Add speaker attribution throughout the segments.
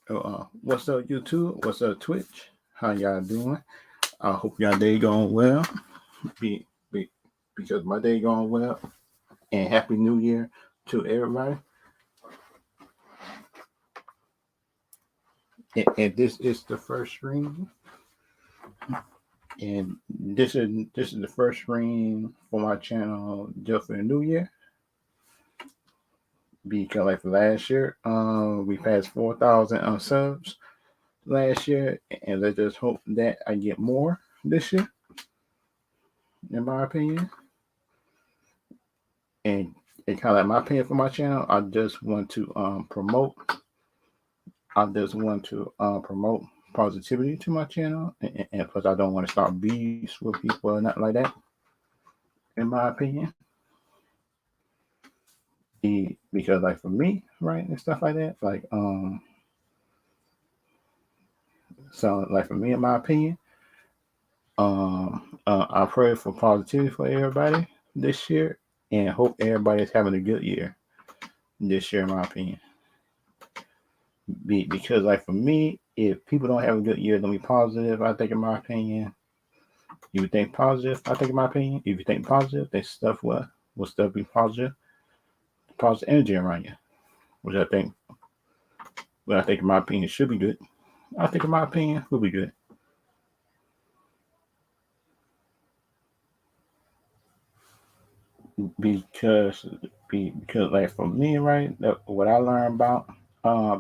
Speaker 1: What's up, YouTube? What's up, Twitch? How y'all doing? I hope y'all day going well. Be, be because my day going well. And Happy New Year to everybody. And this is the first stream. And this is the first stream for my channel just for the New Year. Because like last year, we passed 4,000 subs last year, and let's just hope that I get more this year. In my opinion. And kind of like my opinion for my channel, I just want to promote. I just want to promote positivity to my channel, and plus I don't want to start beefs with people or nothing like that. In my opinion, because like for me, right, and stuff like that, like so like for me, in my opinion, I pray for positivity for everybody this year, and hope everybody's having a good year this year, in my opinion. Because like for me, if people don't have a good year, don't be positive. I think, in my opinion, you think positive. I think, in my opinion, if you think positive, then stuff will stuff be positive energy around you, which I think, in my opinion, should be good. I think, in my opinion, will be good. Because because like for me, right, what I learned about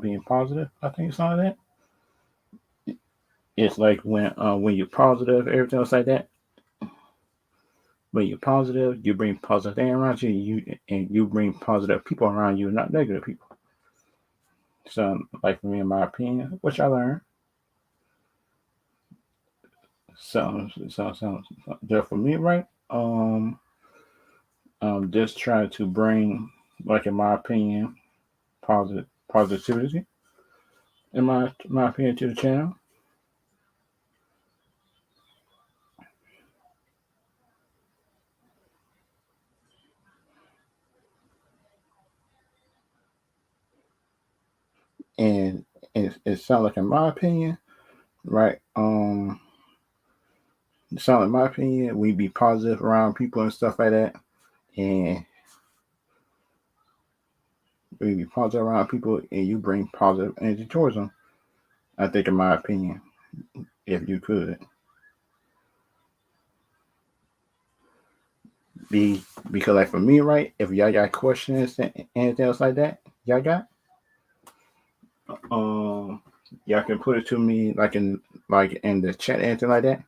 Speaker 1: being positive, I think some of that, it's like when you're positive, everything else like that. When you're positive, you bring positive things around you, and you bring positive people around you, not negative people. So, like for me, in my opinion, which I learned, so there for me, right? Just try to bring, like in my opinion, positivity, in my opinion, to the channel, and it sounds like, in my opinion, right? It sounds like, my opinion, we be positive around people and stuff like that, and we be positive around people, and you bring positive energy towards them. I think, in my opinion, if you could be, because like for me, right, if y'all got questions and anything else like that, y'all got, um, y'all can put it to me like in the chat, anything like that,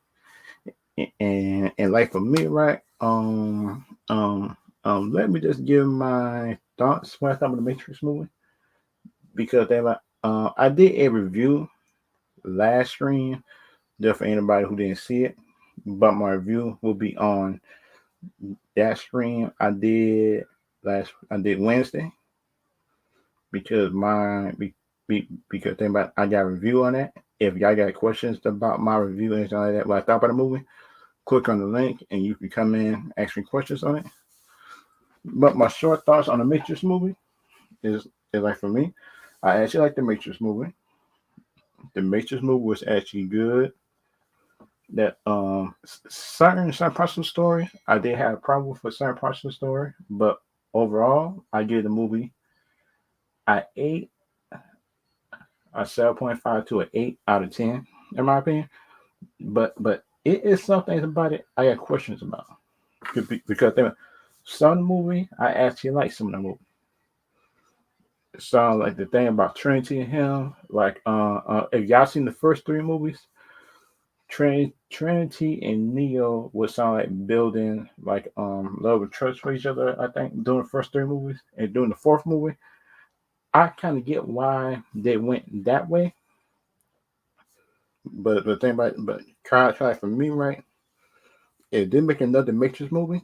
Speaker 1: and like for me, right, let me just give my thoughts when I thought of the Matrix movie, because they like, I did a review last stream, just for anybody who didn't see it, but my review will be on that stream I did Wednesday, because because think about, I got a review on that. If y'all got questions about my review and anything like that, what I thought about the movie, click on the link and you can come in, ask me questions on it. But my short thoughts on the Matrix movie is like for me, I actually like the Matrix movie. The Matrix movie was actually good. That certain parts of the story, I did have a problem with certain parts of the story, but overall, I give the movie I 7.5 to an 8 out of 10, in my opinion. But it is some things about it I got questions about, because some of the movie I actually like some of the movie. So like the thing about Trinity and him, like if y'all seen the first three movies, Trinity and Neo would sound like building like love and trust for each other. I think during the first three movies, and during the fourth movie, I kind of get why they went that way. But the thing about, but try for me, right? If they make another Matrix movie,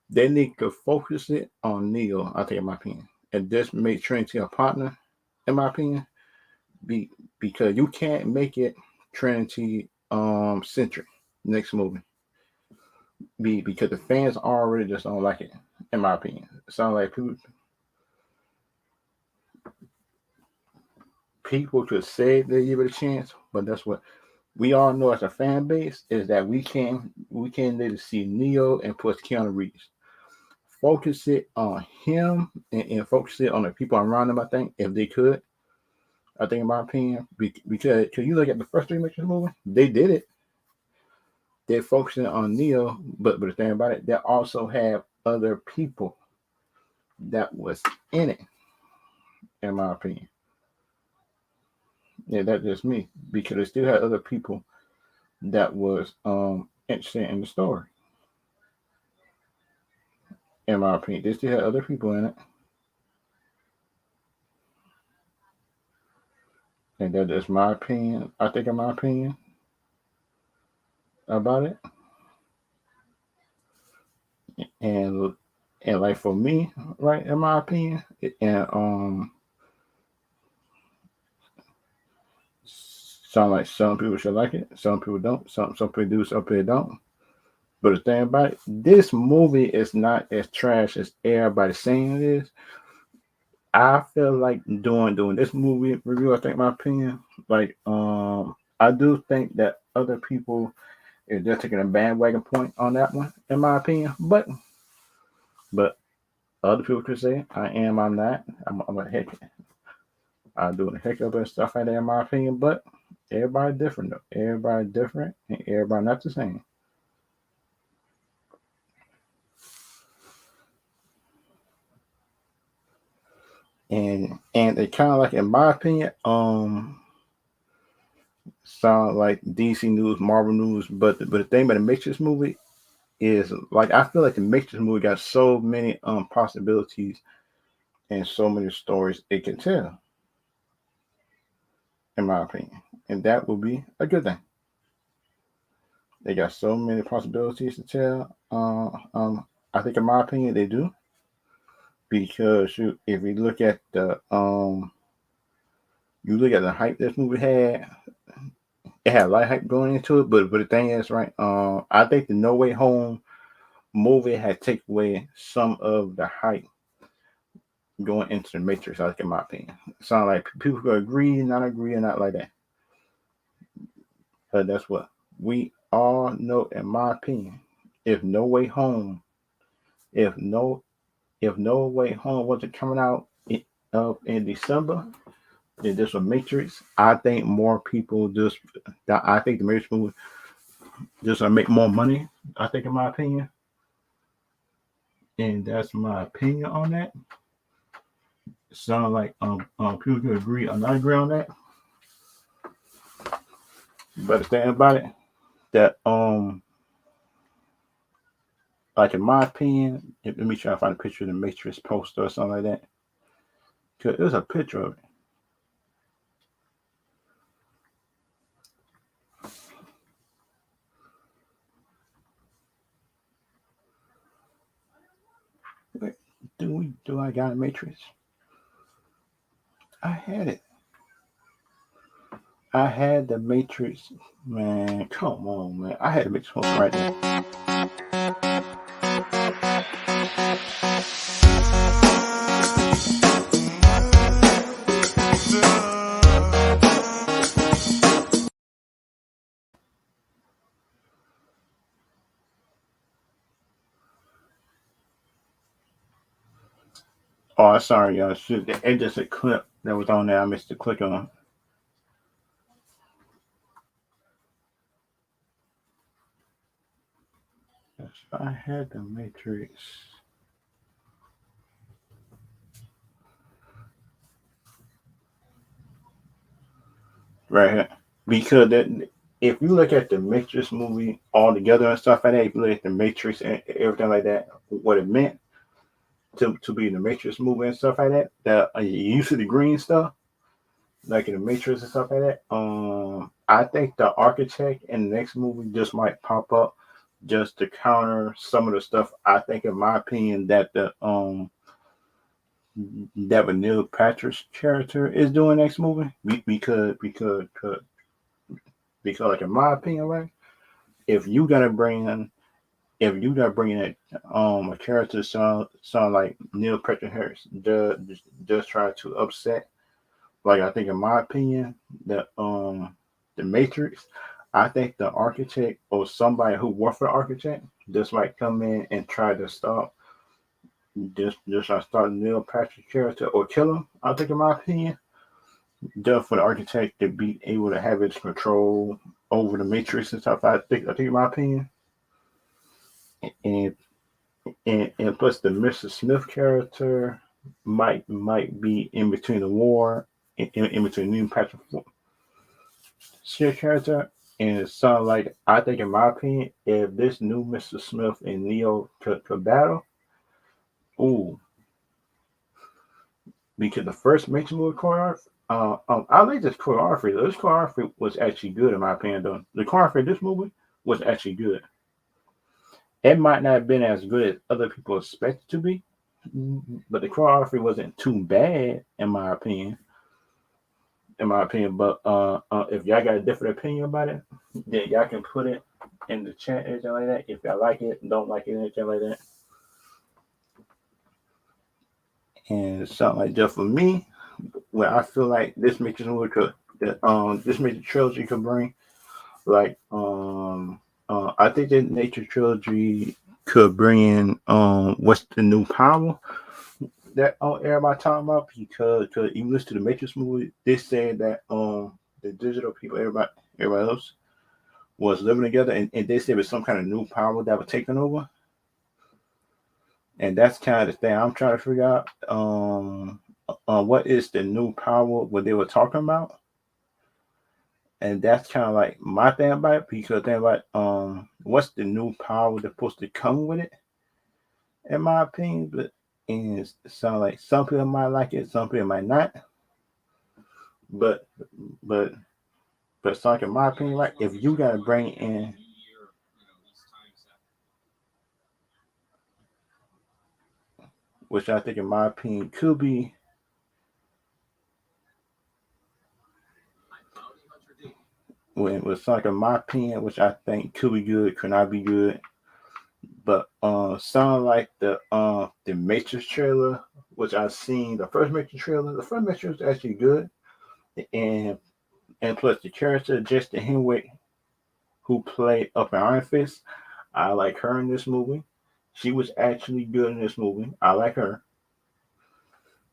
Speaker 1: they need to focus it on Neo, I think, in my opinion. And just make Trinity a partner, in my opinion. Because you can't make it Trinity centric next movie. Because the fans already just don't like it, in my opinion. It sounds like people could say they give it a chance, but that's what we all know as a fan base is that we can literally see Neo and push Keanu Reeves. Focus it on him and focus it on the people around him. I think if they could, I think in my opinion, because you look at the first three Matrix movie, they did it. They're focusing on Neo, but the thing about it, they also have other people that was in it. In my opinion, yeah, that's just me because they still had other people that was interested in the story. In my opinion, they still had other people in it, and that is my opinion. I think, in my opinion, about it, and like for me, right, in my opinion, and sound like some people should like it, some people don't, some people do, some people don't. But the thing about it, this movie is not as trash as everybody's saying it is. I feel like doing this movie review, I think my opinion, like I do think that other people is just taking a bandwagon point on that one, in my opinion. But other people could say I'm not. I'm a heck I'm doing a heck of and stuff like that in my opinion, but everybody different though. Everybody different and everybody not the same. And it kinda like in my opinion, sound like DC news, Marvel news, but the thing about the Matrix movie is like I feel like the Matrix movie got so many possibilities and so many stories it can tell, in my opinion. And that would be a good thing. They got so many possibilities to tell. I think in my opinion they do. Because if you look at the hype this movie had, it had a lot of hype going into it, but the thing is, right, I think the No Way Home movie had taken away some of the hype going into the Matrix. I think, in my opinion, it sounds like people could agree, not agree, or not like that. But that's what we all know, in my opinion. If No Way Home, if no, if No Way Home wasn't coming out in December, then this was Matrix. I think more people just. I think the Matrix movie just gonna make more money. I think, in my opinion, and that's my opinion on that. Sound like people can agree or not agree on that. But the thing about it, that like in my opinion, let me try to find a picture of the Matrix poster or something like that. Cause there's a picture of it. Wait, do I got a Matrix? I had it. I had the Matrix, man. Come on, man. I had the Matrix poster right there. Oh, sorry, y'all. Shoot, it just a clip that was on there. I missed to click on. Yes, I had the Matrix right here because if you look at the Matrix movie all together and stuff like that, if you look at the Matrix and everything like that, what it meant to be in the Matrix movie and stuff like that, that you see the green stuff like in the Matrix and stuff like that. I think the architect in the next movie just might pop up just to counter some of the stuff. I think, in my opinion, that the that Neil Patrick's character is doing next movie because like in my opinion, right? If you gotta bring in if you gotta bring in a character sound like Neil Patrick Harris, just try to upset like I think in my opinion, the Matrix, I think the architect or somebody who worked for the architect just like come in and try to stop just try to start Neil Patrick character or kill him. I think in my opinion, just for the architect to be able to have its control over the Matrix and stuff. I think in my opinion, and and plus the Mr. Smith character might be in between the war in between Neil Patrick Smith character and something like I think in my opinion, if this new Mr. Smith and Neo could battle, ooh, because the first Matrix movie choreography, I like this choreography. This choreography was actually good in my opinion. Though the choreography of this movie was actually good. It might not have been as good as other people expected to be, but the choreography wasn't too bad in my opinion. In my opinion, but if y'all got a different opinion about it, then y'all can put it in the chat, anything like that. If y'all like it, don't like it, anything like that. And something like that for me, where I feel like this Matrix movie could, this Matrix trilogy could bring, like, I think the Nature trilogy could bring in, what's the new power that everybody talking about? Because cause you listen to the Matrix movie, they said that the digital people, everybody else was living together, and they said it was some kind of new power that was taking over, and that's kind of the thing I'm trying to figure out. What is the new power? What they were talking about, and that's kind of like my thing about it because thing about what's the new power that's supposed to come with it? In my opinion, but and it sounds like some people might like it, some people might not. But but but it's like in my opinion, right? If you gotta bring in, which I think in my opinion could be, when with like in my opinion, which I think could be good, could not be good. But sound like the Matrix trailer, which I've seen the first Matrix trailer. The first Matrix was actually good, and and plus the character Justin Henwick who played up in Iron Fist, I like her in this movie. She was actually good in this movie. I like her.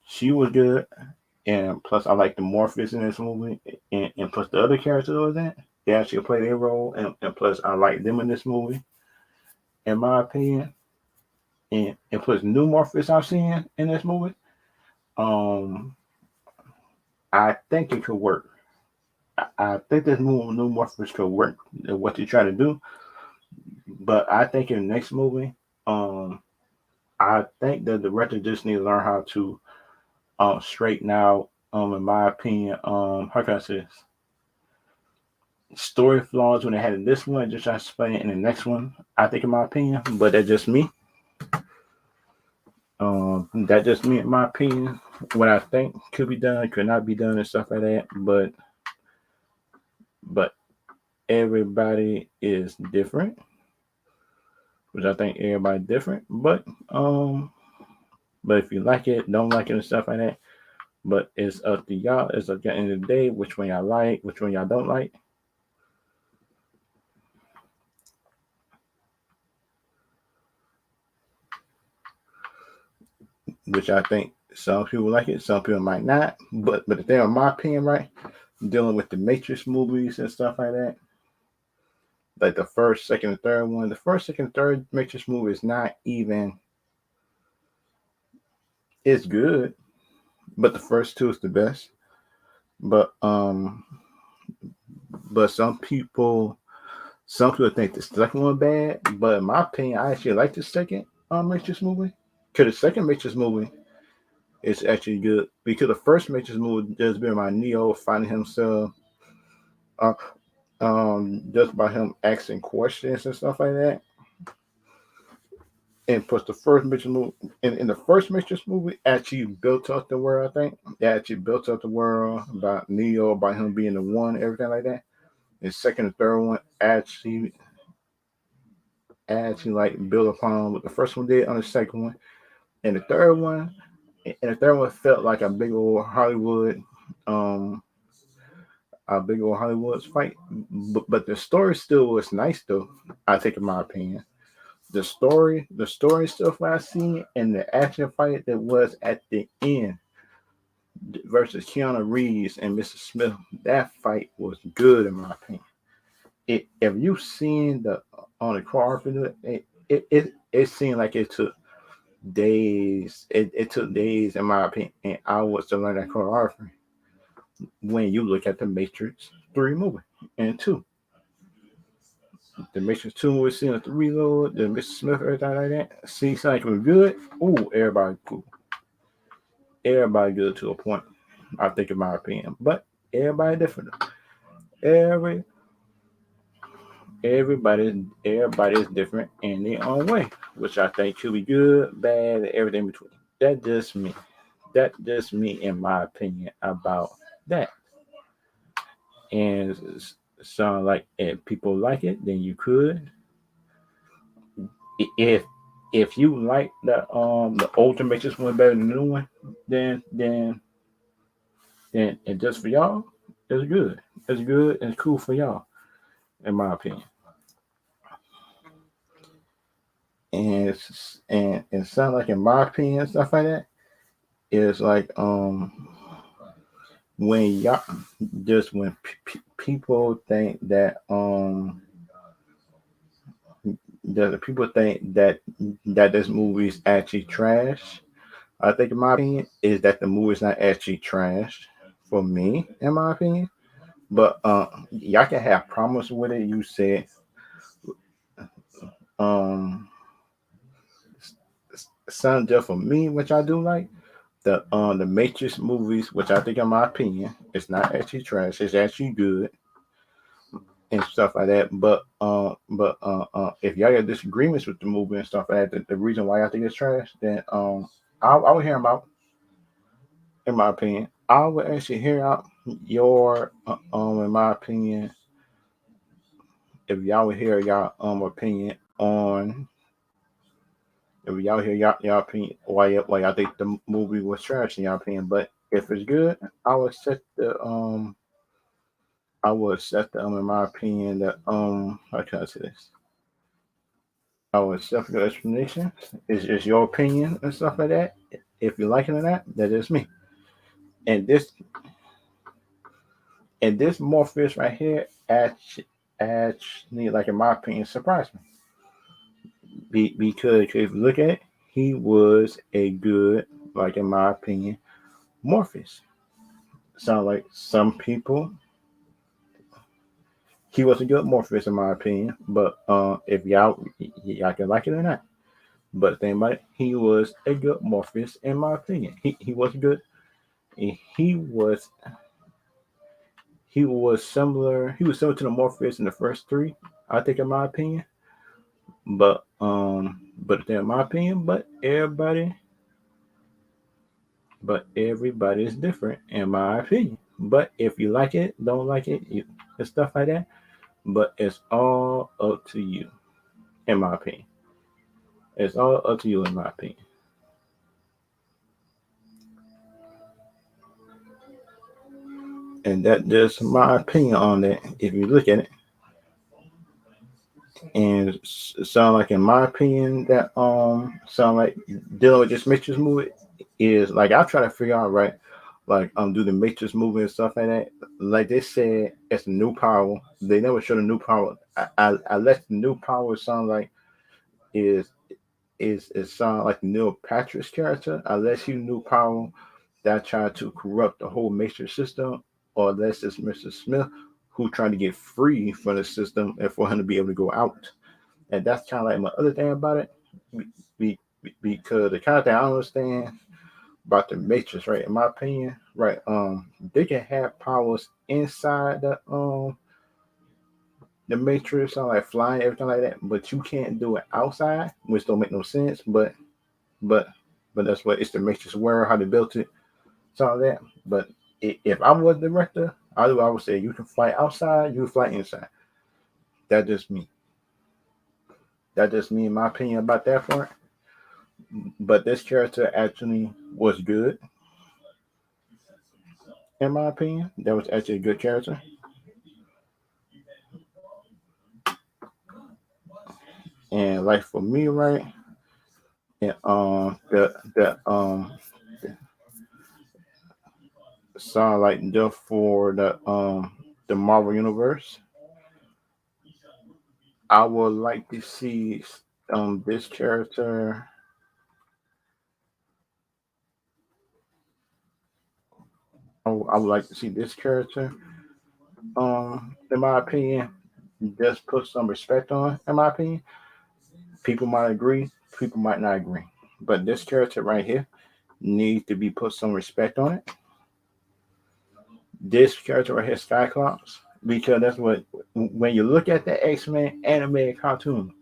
Speaker 1: She was good, and plus I like the Morpheus in this movie, and plus the other characters was in it. They actually played their role, and plus I like them in this movie, in my opinion. And plus new Morpheus I've seen in this movie. Um, I think it could work. I think this new Morpheus could work. What they try to do, but I think in the next movie, um, I think that the director just needs to learn how to straighten out. In my opinion, how can I say this? Story flaws when they had in this one, just try to explain it in the next one. I think, in my opinion, but that's just me. That just me, in my opinion. What I think could be done, could not be done, and stuff like that. But everybody is different, which I think everybody different. But if you like it, don't like it, and stuff like that. But it's up to y'all. It's at the end of the day, which one y'all like, which one y'all don't like. Which I think some people like it, some people might not. But the thing, in my opinion, right, dealing with the Matrix movies and stuff like that, like the first, second, and third one, the first, second, third Matrix movie is not even. It's good, but the first two is the best. But but some people think the second one bad. But in my opinion, I actually like the second Matrix movie. Cause the second Matrix movie is actually good because the first Matrix movie just been my Neo finding himself, uh, just by him asking questions and stuff like that. And plus the first Matrix movie, in the first Matrix movie, actually built up the world. I think they actually built up the world about Neo, about him being the one, everything like that. The second and third one actually like build upon what the first one did on the second one, and the third one felt like a big old Hollywood. um a big old Hollywood fight, but the story still was nice though. I think, in my opinion, the story stuff I seen and the action fight that was at the end versus Keanu Reeves and Mr. Smith, that fight was good in my opinion. If you seen the on the choreography, it seemed like it took days. It took days in my opinion, and hours to learn that choreography. When you look at the Matrix 3 movie and 2, the Matrix 2 movie, seeing the reload, the Mr. Smith, everything like that, see something was good. Ooh, everybody cool. Everybody good to a point, I think, in my opinion. But everybody different. Every everybody is different in their own way, which I think could be good, bad, everything in between. That just me. That just me, in my opinion, about that. And sound like if people like it, then you could. If you like the older Matrix one better than the new one, then and just for y'all, it's good. It's good and cool for y'all, in my opinion. And it sounds like, in my opinion, stuff like that, it's like when y'all just when people think that the people think that this movie is actually trash. I think, in my opinion, is that the movie is not actually trash for me, in my opinion. But y'all can have problems with it. You said um some just for me, which I do like the Matrix movies, which I think, in my opinion, it's not actually trash. It's actually good and stuff like that. But if y'all got disagreements with the movie and stuff like that, the reason why I think it's trash, then I would hear about, in my opinion. I would actually hear out your in my opinion, if y'all would hear y'all opinion on if y'all hear y'all opinion why y'all think the movie was trash, in y'all opinion. But if it's good, I would set the in my opinion, the how can I say this? I would set the explanation. Is your opinion and stuff like that. If you like it or not, that is me. And this Morpheus right here actually, like, in my opinion, surprised me. Because if you look at it, he was a good, like, in my opinion, Morpheus. Sound like some people, he was a good Morpheus, in my opinion. But if y'all can like it or not. But the thing about it, he was a good Morpheus, in my opinion. He was good. He was he was similar to the Morpheus in the first three, I think, in my opinion. But in my opinion, everybody is different, in my opinion. But if you like it, don't like it, and stuff like that. But it's all up to you, in my opinion. It's all up to you, in my opinion. And that's just my opinion on that. If you look at it, and sound like, in my opinion, that sound like dealing with this Matrix movie is like, I try to figure out, right, like, do the Matrix movie and stuff like that. Like they said, it's a new power. They never showed a new power. I let the new power sound like is is sound like Neil Patrick's character, unless he knew power that tried to corrupt the whole Matrix system, or unless it's Mr. Smith who tried to get free from the system and for him to be able to go out. And that's kind of like my other thing about it, because the kind of thing I don't understand about the Matrix, right? In my opinion, right? They can have powers inside the Matrix, sound like flying, everything like that, but you can't do it outside, which don't make no sense. But that's what it's the Matrix world, how they built it, so all that. But if I was the director, I would say you can fly outside, you can fly inside. That just me. That just me, in my opinion, about that part. But this character actually was good. in my opinion. That was actually a good character. And like for me, right, and the sound like just for the Marvel universe, I would like to see this character. I would like to see this character. In my opinion, just put some respect on. In my opinion, people might agree, people might not agree, but this character right here needs to be put some respect on it. This character right here, Cyclops, because that's what when you look at the X-Men animated cartoon,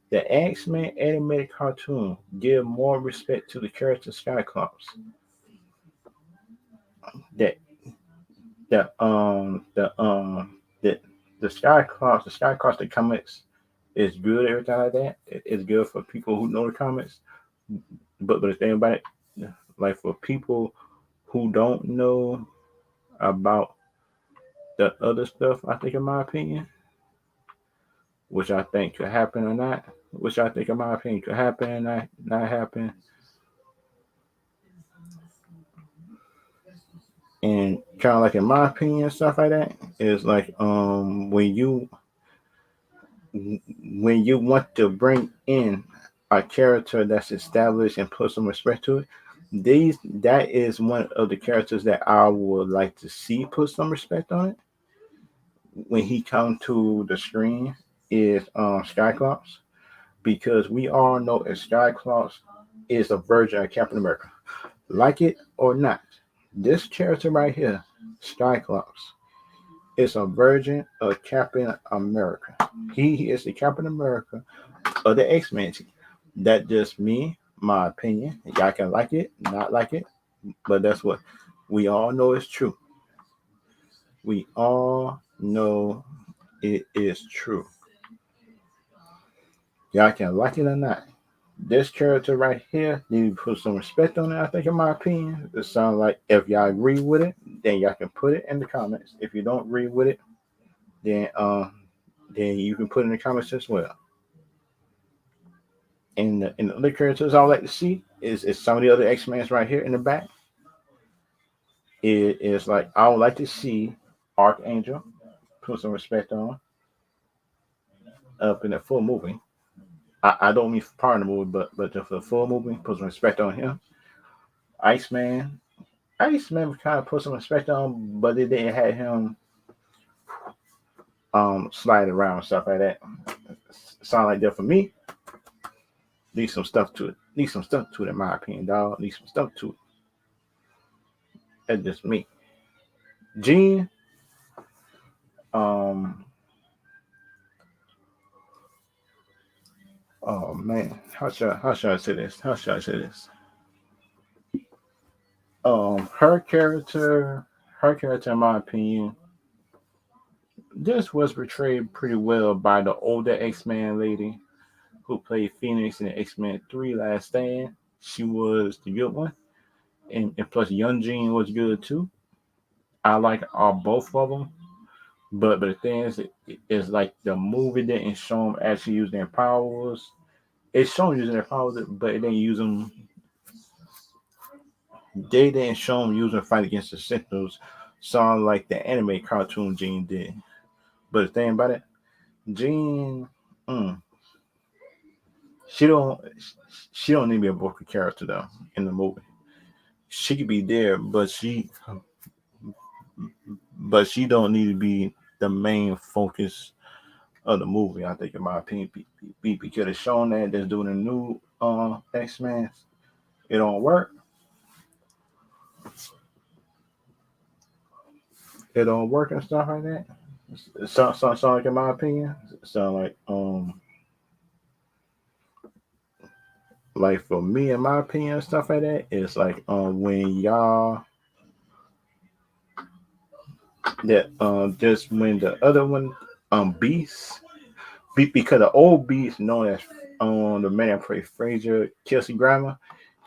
Speaker 1: the X-Men animated cartoon give more respect to the character Cyclops. That the the Cyclops the comics is good, everything like that. It's good for people who know the comics. But the thing about it, like for people who don't know about the other stuff, I think in my opinion, which I think could happen or not, which I think in my opinion could happen and not happen. And kind of like in my opinion, stuff like that is like when you want to bring in a character that's established and put some respect to it, that is one of the characters that I would like to see put some respect on it when he comes to the screen is Skyclops, because we all know that Skyclops is a version of Captain America. Like it or not, this character right here, Skyclops, is a version of Captain America. He is the Captain America of the X-Men team. That just me, my opinion. Y'all can like it, not like it, but that's what we all know is true. We all know it is true. Y'all can like it or not. This character right here need to put some respect on it. I think, in my opinion, it sounds like if y'all agree with it, then y'all can put it in the comments. If you don't agree with it, then then you can put it in the comments as well. And the other characters I would like to see is some of the other X Men's right here in the back. It is like I would like to see Archangel put some respect on up in the full movie. I don't mean for part of the movie, but just for the full movie, put some respect on him. Iceman, Iceman kind of put some respect on, but they didn't have him slide around and stuff like that. Sound like that for me. Need some stuff to it. Need some stuff to it, in my opinion, dog. Need some stuff to it. That's just me. Gene, um, oh man, how should I say this? How should I say this? Her character, in my opinion, this was portrayed pretty well by the older X-Men lady who played Phoenix in the X-Men 3 Last Stand. She was the good one. And plus Young Jean was good too. I like all both of them. But the thing is like the movie didn't show them actually using their powers. It's shown using their powers, but it didn't use them. They didn't show them using fight against the Sentinels. Sound like the anime cartoon Jean did. But the thing about it, Jean, mm, she don't she don't need to be a vocal character though in the movie. She could be there, but she don't need to be the main focus of the movie. I think, in my opinion, because it's shown that they're doing a new X Men. It don't work. It don't work and stuff like that. Sound like, in my opinion, sound like for me, in my opinion, stuff like that. It's like when y'all that just when the other one Beast because the old Beast known as the man that played Frazier, Kelsey Grammer,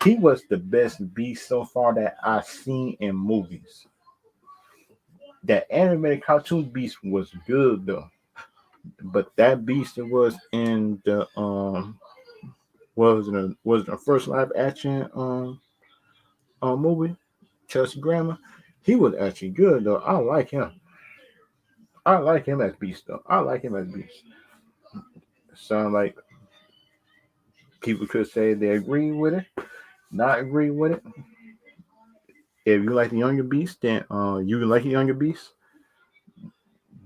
Speaker 1: he was the best Beast so far that I've seen in movies. That animated cartoon Beast was good though, but that Beast that was in the was the first live action movie, Chelsea Grammer, he was actually good though. I like him. I like him as Beast though. I like him as Beast. Sound like people could say they agree with it, not agree with it. If you like the younger Beast, then you like the younger Beast.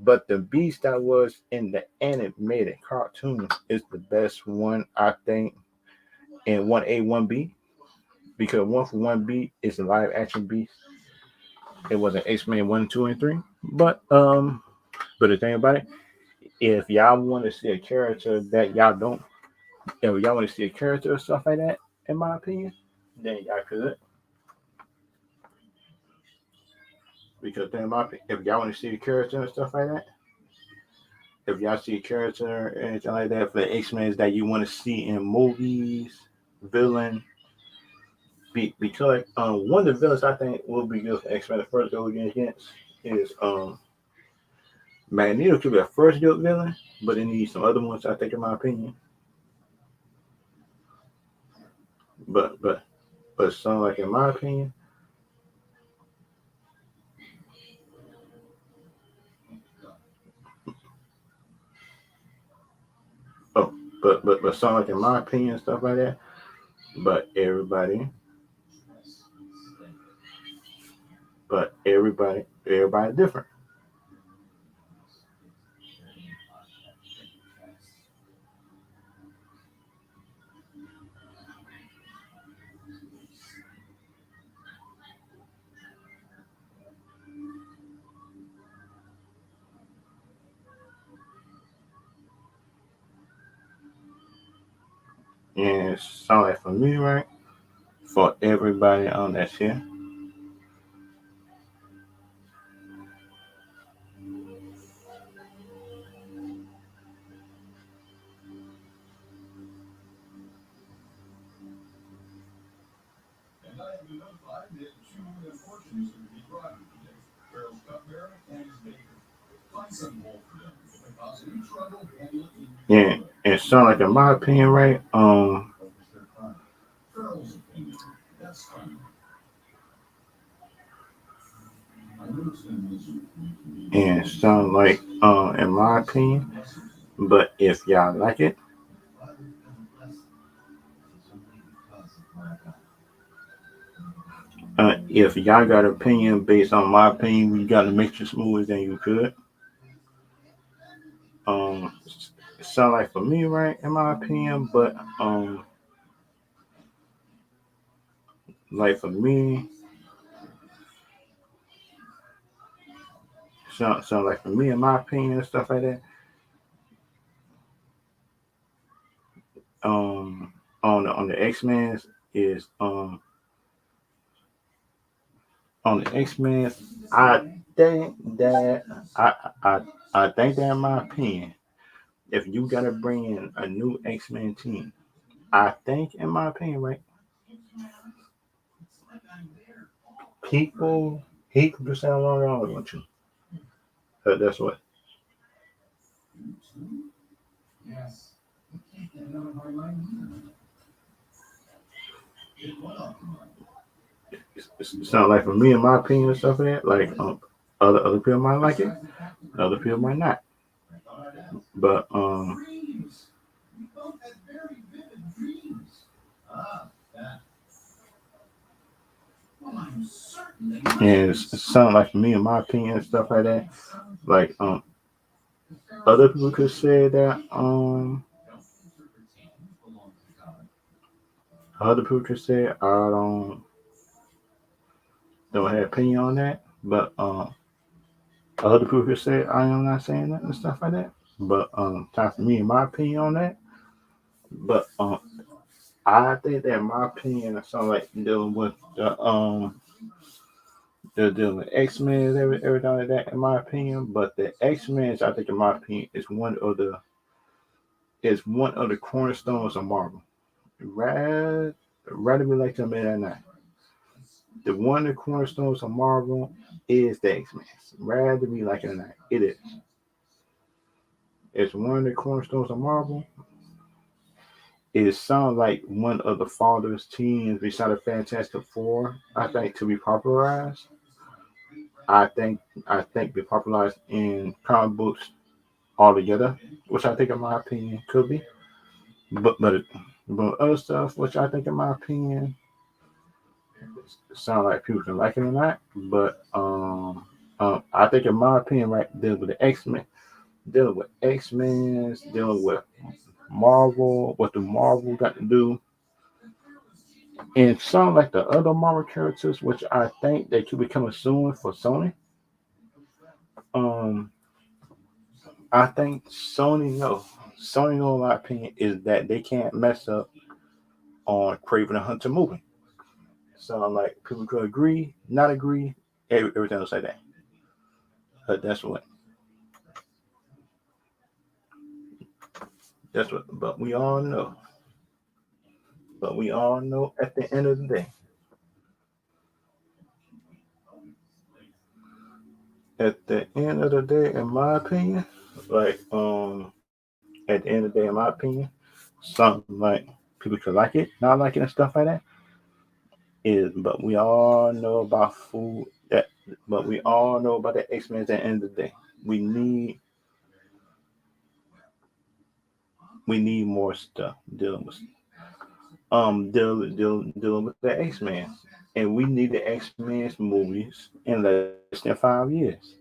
Speaker 1: But the Beast that was in the animated cartoon is the best one, I think, in 1A, 1B. Because 1 for 1B is a live action Beast. It was an X-Men 1, 2, and 3. But the thing about it, if y'all want to see a character that y'all don't, if y'all want to see a character or stuff like that, in my opinion, then y'all could. Because then, if y'all want to see a character and stuff like that, if y'all see a character or anything like that for the X-Men that you want to see in movies, villain, because one of the villains I think will be good for X-Men to first go against is Magneto could be a first good villain, but it needs some other ones I think in my opinion. But some like in my opinion, oh, but some like in my opinion stuff like that. But everybody different. And sound like for me, right? For everybody on that here. Yeah, and sound like in my opinion, right? And sound like in my opinion. But if y'all like it, if y'all got an opinion based on my opinion, you got to make your movies, then you could. Um, sound like for me, right? In my opinion, but like for me, sound like for me, in my opinion, and stuff like that. Um, on the X Men is on the X Men. I think that I I I think that in my opinion, if you gotta bring in a new X Men team, I think in my opinion, right, people hate to sound wrong with you. That's what. It sound like for me, in my opinion, and stuff like that. Like other people might like it, other people might not. But and it sound like for me, in my opinion, and stuff like that. Like other people could say that other people could say I don't have opinion on that, but other people could say I am not saying that and stuff like that. But time for me, in my opinion on that. But I think that in my opinion, it sounds like dealing with the dealing with X Men, everything like that. In my opinion, but the X Men, I think in my opinion, is one of the cornerstones of Marvel. Rather be like them or not. The one of the cornerstones of Marvel is the X-Men. Rather be like it or not, it is. It's one of the cornerstones of Marvel. It sounds like one of the father's teams beside the Fantastic Four. I think to be popularized. I think be popularized in comic books altogether, which I think, in my opinion, could be. But other stuff, which I think, in my opinion, sound like people can like it or not. But I think, in my opinion, right, dealing with the X-Men, dealing with X-Men, dealing with Marvel, what the Marvel got to do, and some like the other Marvel characters, which I think they could be coming soon for Sony. Um, I think Sony, in my opinion, is that they can't mess up on Craven the Hunter movie. So I'm like, people could agree, not agree, everything else like that. But that's what. But we all know. But we all know at the end of the day, in my opinion, like at the end of the day, in my opinion, something like people could like it, not like it, and stuff like that. Is but we all know about food that, but we all know about the X Men at the end of the day. We need we need more stuff dealing with the X Men, and we need the X Men's movies in less than 5 years,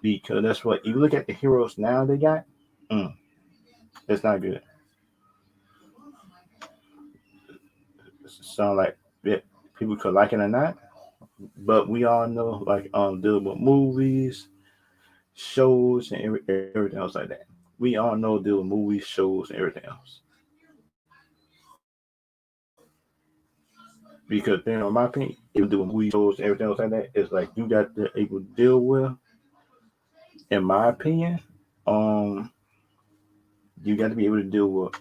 Speaker 1: because that's what you look at the heroes now they got. Mm, it's not good. Sound like it, people could like it or not, but we all know, like, dealing with movies, shows, and everything else like that. We all know dealing with movies, shows, and everything else. Because then, in my opinion, even doing movies, shows, and everything else like that, it's like you got to able to deal with. In my opinion, um, you got to be able to deal with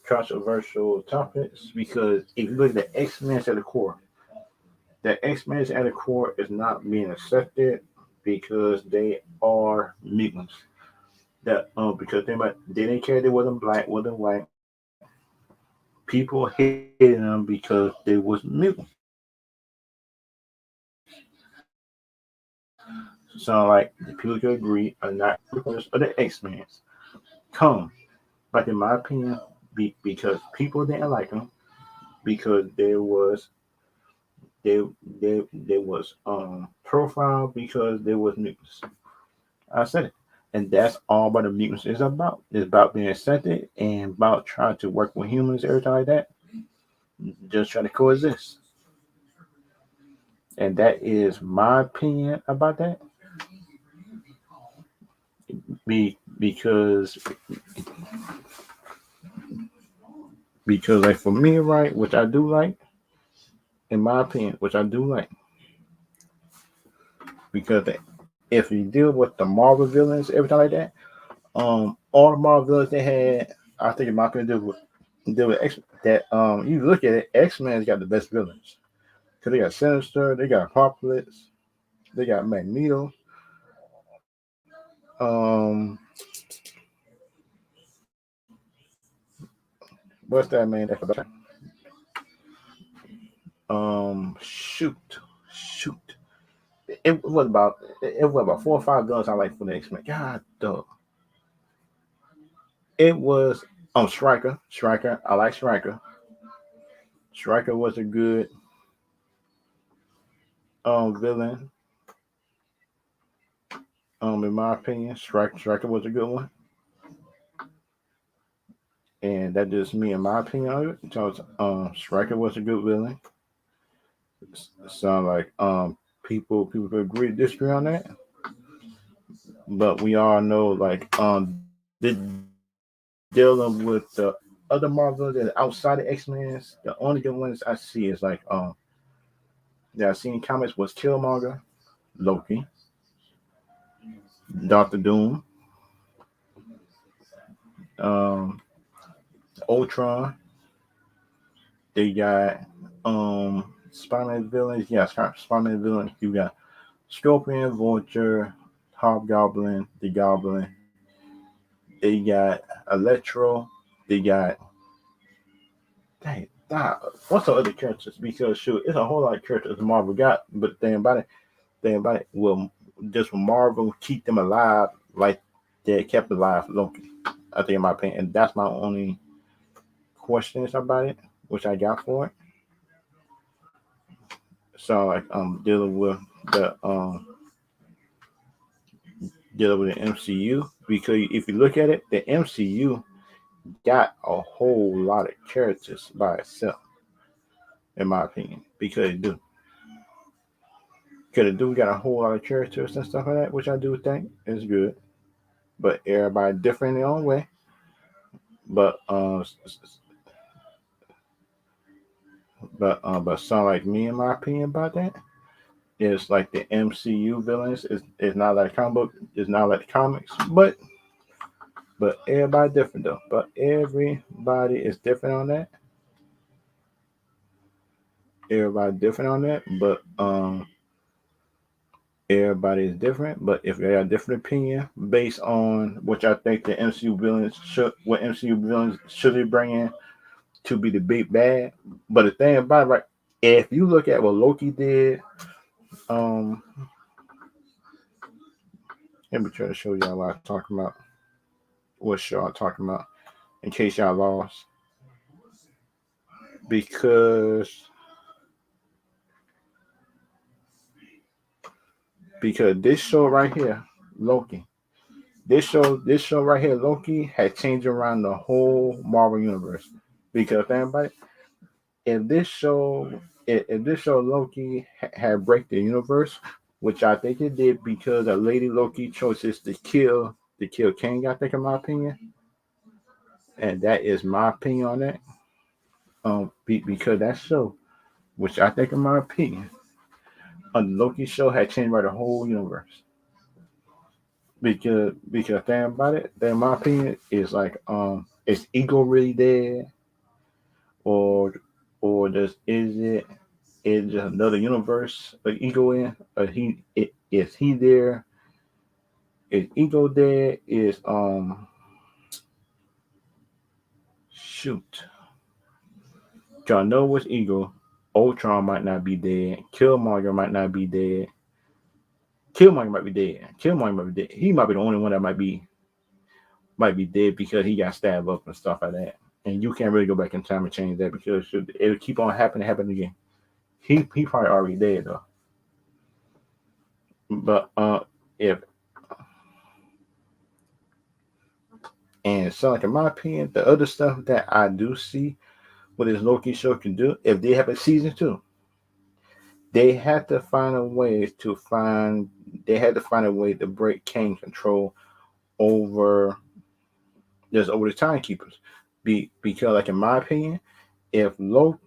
Speaker 1: controversial topics, because if you look at the X Men at the core, the X Men at the core is not being accepted because they are mutants. That because they didn't care, they wasn't black, wasn't white. People hated them because they was mutants. So like the people could agree are not of the X Men come, like in my opinion, because people didn't like them, because they they was profiled because they was mutants. I said it. And that's all what the mutants is about. It's about being accepted and about trying to work with humans, everything like that. Just trying to coexist. And that is my opinion about that. Because like for me, right, which I do like, in my opinion, which I do like, because if you deal with the Marvel villains, everything like that, all the Marvel villains they had, I think in my opinion, deal with X. That you look at it, X Men's got the best villains. Cause they got Sinister, they got Apocalypse, they got Magneto. Um, what's that man? Shoot, shoot. It was about 4 or 5 guns I like for the X Men. God, dog. It was Striker. Striker. I like Striker. Striker was a good villain. In my opinion, Striker was a good one, and that just me in my opinion of it. So Striker was a good villain. Sound like people agree to disagree on that, but we all know like dealing with the other Marvel that outside of X Men, the only good ones I see is like that I seen comics was Killmonger, Loki, Doctor Doom, um, Ultron. They got Spider-Man villains. Yes, Spider-Man villains. You got Scorpion, Vulture, Hobgoblin, the Goblin. They got Electro. They got dang, what's the other characters? Because shoot, it's a whole lot of characters Marvel got, but thing about it, will just Marvel keep them alive like they kept alive Loki. I think in my opinion, and that's my only questions about it, which I got for it. So like dealing with the dealing with the MCU because if you look at it, the MCU got a whole lot of characters by itself, in my opinion, because it do. Because it do got a whole lot of characters and stuff like that, which I do think is good. But everybody different in their own way. But but some like me, in my opinion, about that is like the MCU villains is not like comic book, is not like the comics, but everybody different though. But everybody is different on that. Everybody different on that. But everybody is different. But if they have different opinion based on what I think the MCU villains should, what MCU villains should be bringing to be the big bad. But the thing about it, right, if you look at what Loki did, um, let me try to show y'all what I'm talking about. What show I'm talking about, in case y'all lost, because this show right here, Loki, this show right here, Loki, had changed around the whole Marvel universe. Because think about it, if this show, if this show Loki had break the universe, which I think it did because of Lady Loki choices to kill King. I think, in my opinion, and that is my opinion on that. Because that show, which I think, in my opinion, on the Loki show had changed by the whole universe. Because thing about it, that in my opinion is like is ego really dead, or just is just another universe of ego in? Or is he there? Is ego dead? Is shoot. Y'all know what's ego. Ultron might not be dead. Killmonger might not be dead. Killmonger might be dead. Killmonger might be dead. He might be the only one that might be dead because he got stabbed up and stuff like that. And you can't really go back in time and change that because it'll keep on happening again. He probably already dead though. But if and so like in my opinion, the other stuff that I do see what this Loki show can do, if they have a season two, they have to find a way to find they had to find a way to break Kane control over over the timekeepers. Because like in my opinion, if Loki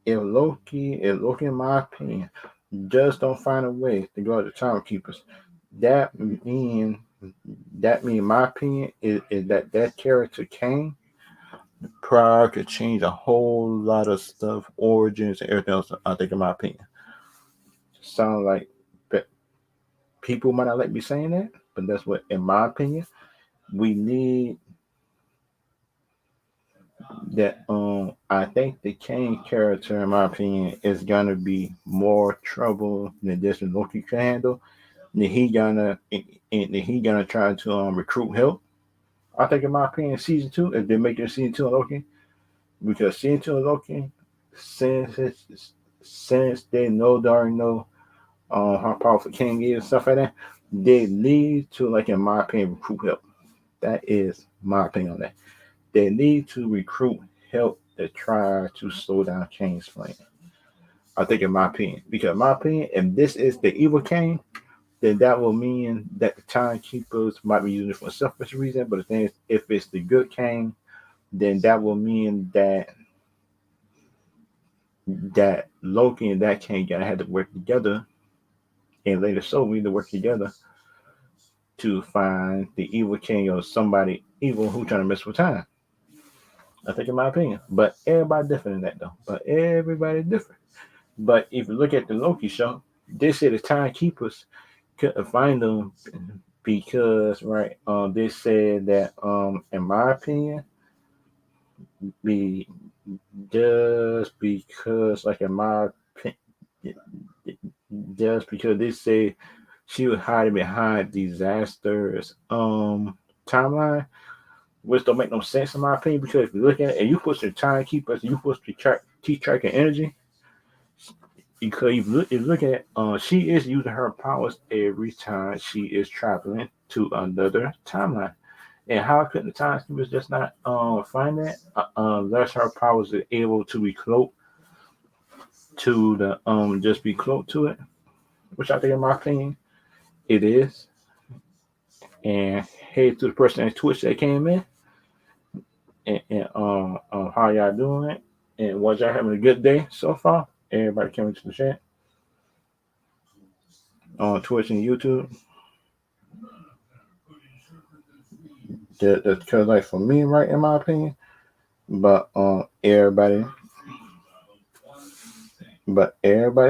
Speaker 1: if Loki, in my opinion, just don't find a way to go to the timekeepers, that mean in my opinion is that character Kane prior could change a whole lot of stuff, origins and everything else. I think, in my opinion, sound like but people might not like me saying that, but that's what, in my opinion, we need. That I think the Kane character, in my opinion, is gonna be more trouble than this Loki can handle. Then he gonna try to recruit help. I think, in my opinion, season two, if they make it season two of Loki, because season two of Loki, since since they know darn know how powerful King is and stuff like that, they need to, like, in my opinion, recruit help. That is my opinion on that. They need to recruit help to try to slow down Kane's flame. I think, in my opinion, because in my opinion, if this is the evil Kane, then that will mean that the timekeepers might be using it for a selfish reason. But the thing is, if it's the good Kane, then that will mean that Loki and that Kane gonna have to work together, and later so we need to work together to find the evil King or somebody evil who trying to mess with time. I think, in my opinion, but everybody different in that though. But everybody different. But if you look at the Loki show, they say the timekeepers couldn't find them because they said that in my opinion, be just because like in my opinion, just because they say she was hiding behind disasters timeline, which don't make no sense in my opinion. Because if you look at it and you put some timekeepers, you supposed to keep track of energy. Because if you look at she is using her powers every time she is traveling to another timeline. And how could the timekeepers just not find that unless her powers are able to be cloaked to the just be cloaked to it, which I think in my opinion it is. And hey to the person on Twitch that came in and how y'all doing it and was y'all having a good day so far? Everybody coming to the chat on Twitch and YouTube. That's because like for me, right, in my opinion. But everybody's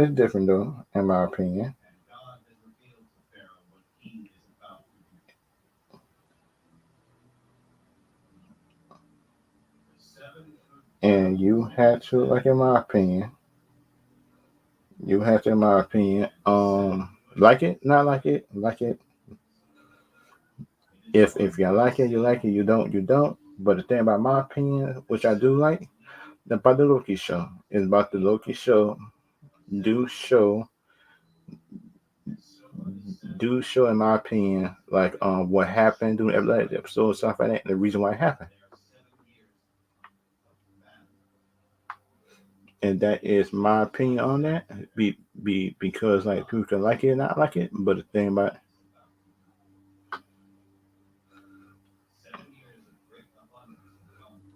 Speaker 1: different though, in my opinion. And you had to, like in my opinion, you have to, in my opinion, like it, not like it, like it. If you like it, you like it. You don't, you don't. But the thing about my opinion, which I do like, about the Loki show, is about the Loki show. Do show, do show, in my opinion, like what happened during every last episode, stuff like that, and the reason why it happened. And that is my opinion on that. Because like people can like it or not like it, but the thing about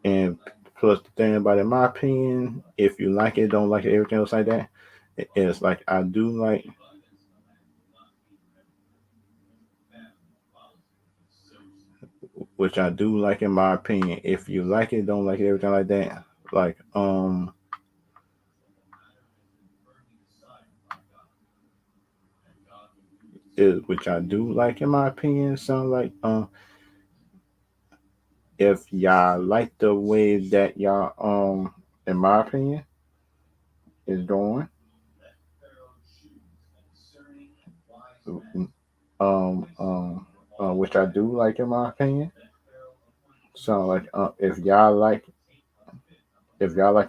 Speaker 1: and plus the thing about it, in my opinion, if you like it, don't like it, everything else like that, it's like I do like, which I do like in my opinion. If you like it, don't like it, everything like that, like is which I do like in my opinion. Sound like if y'all like the way that y'all in my opinion is going, um um which I do like in my opinion. So like if y'all like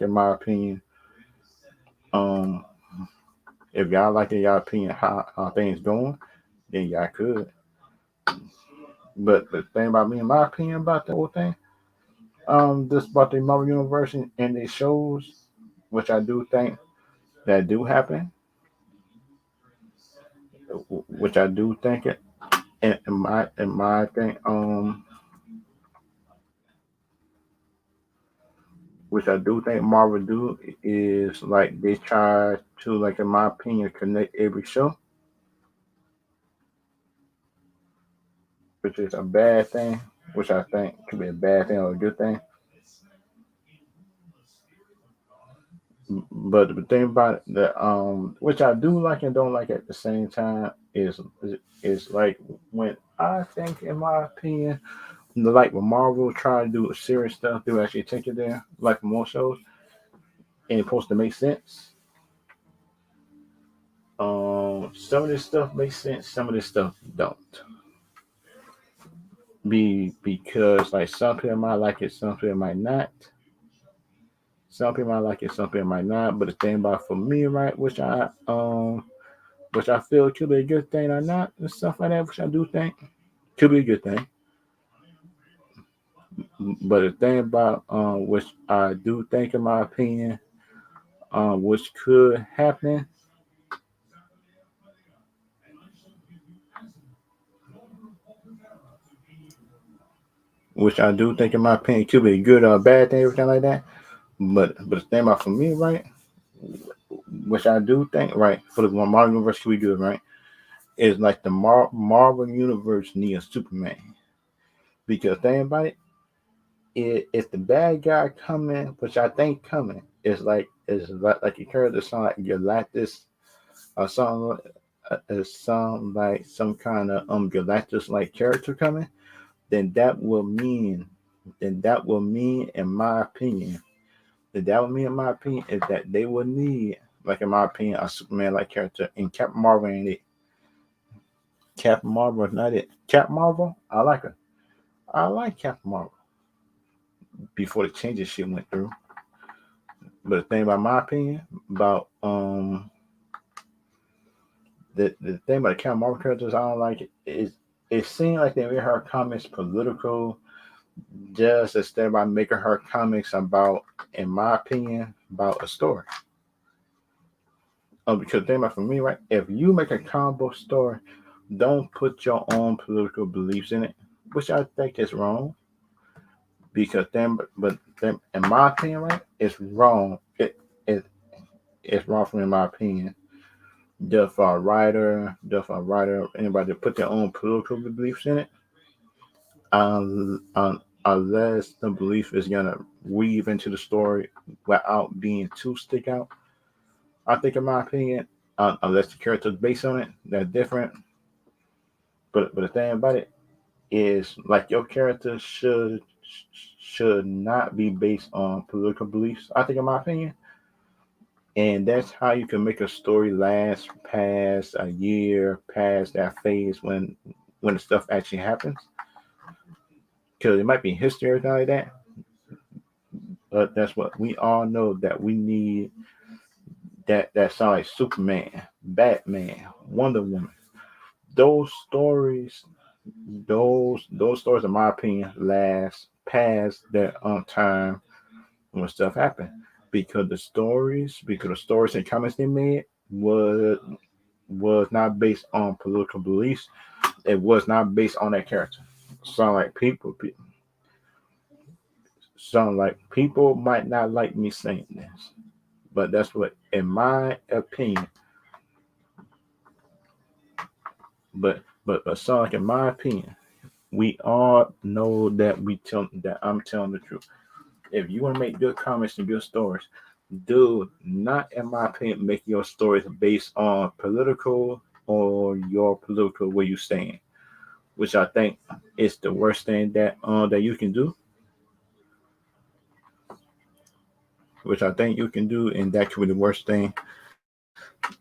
Speaker 1: in my opinion, um if y'all like in y'all opinion how things going, then y'all could. But the thing about me, in my opinion, about the whole thing, just about the Marvel Universe and the shows, which I do think that do happen, which I do think it in my thing, which I do think Marvel do is like they try to, like in my opinion, connect every show, which is a bad thing, which I think could be a bad thing or a good thing. But the thing about it, that which I do like and don't like at the same time is like when I think, in my opinion, like when Marvel try to do serious stuff, they actually take it there, like more shows, and it's supposed to make sense. Some of this stuff makes sense, some of this stuff don't. Because like some people might like it, some people might not. Some people might like it, some people might not. But the thing about for me, right, which I feel could be a good thing or not, and stuff like that, which I do think could be a good thing. But the thing about which I do think, in my opinion, which could happen, which I do think, in my opinion, could be a good or a bad thing, everything like that. But the thing about for me, right, which I do think, right, for the Marvel universe could be good, right, is like the Marvel universe needs Superman. Because thing about it, if the bad guy coming, which I think coming, is like is like your character sound like Galactus or something. It sound like some kind of Galactus like character coming. Then that will mean, in my opinion, is that they will need, like in my opinion, a Superman like character. And Captain Marvel ain't it. Captain Marvel is not it. Captain Marvel, I like her. I like Captain Marvel before the changes she went through. But the thing about my opinion about the thing about the Captain Marvel characters I don't like is it seemed like they made her comics political just instead of making her comics about, in my opinion, about a story. Because think about for me, right? If you make a comic book story, don't put your own political beliefs in it, which I think is wrong. Because then, but then, in my opinion, right, it's wrong. It it's wrong for me, in my opinion. Just for a writer, anybody to put their own political beliefs in it, unless the belief is gonna weave into the story without being too stick out. I think, in my opinion, unless the character is based on it, that's different. But the thing about it is, like, your character should not be based on political beliefs. I think, in my opinion, and that's how you can make a story last past a year, past that phase when the stuff actually happens. Because it might be history or anything like that, but that's what we all know that we need. That sound like Superman, Batman, Wonder Woman. Those stories, those stories, in my opinion, last past their time when stuff happened. Because the stories and comments they made was not based on political beliefs. It was not based on that character. Sound like people might not like me saying this, but that's what, in my opinion. But sound like, in my opinion, we all know that I'm telling the truth. If you want to make good comments and good stories, do not, in my opinion, make your stories based on political or your political where you stand, which I think is the worst thing that you can do. Which I think you can do, and that could be the worst thing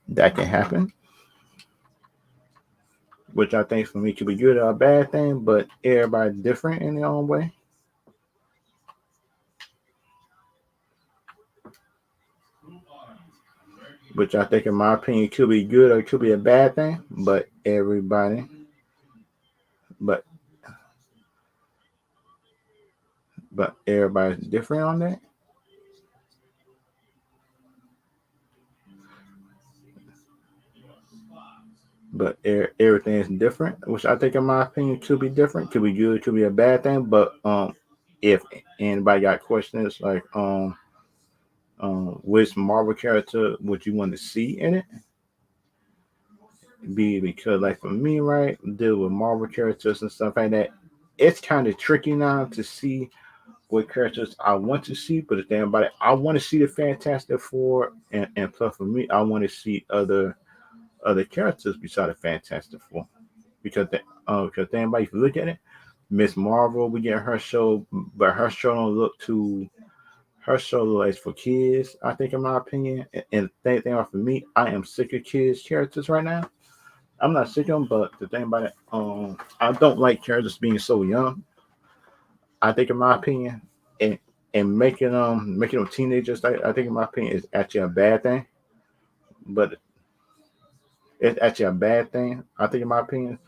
Speaker 1: that can happen. Which I think for me could be good or a bad thing, but everybody's different in their own way. Which I think, in my opinion, could be good or it could be a bad thing, but everybody's different on that. But everything is different, which I think, in my opinion, could be different, could be good, could be a bad thing. But if anybody got questions like which Marvel character would you want to see in it? Be because, like, for me, right, deal with Marvel characters and stuff like that, it's kind of tricky now to see what characters I want to see. But the thing about it, I want to see the Fantastic Four, and plus for me, I want to see other characters besides the Fantastic Four. Because then, if you look at it, Miss Marvel, we get her show, but her show looks for kids. I think, in my opinion, and the thing about for me, I am sick of kids characters right now. I'm not sick of them, but the thing about it, I don't like characters being so young. I think, in my opinion, and making them teenagers, I think, in my opinion, is actually a bad thing. But it's actually a bad thing. I think, in my opinion,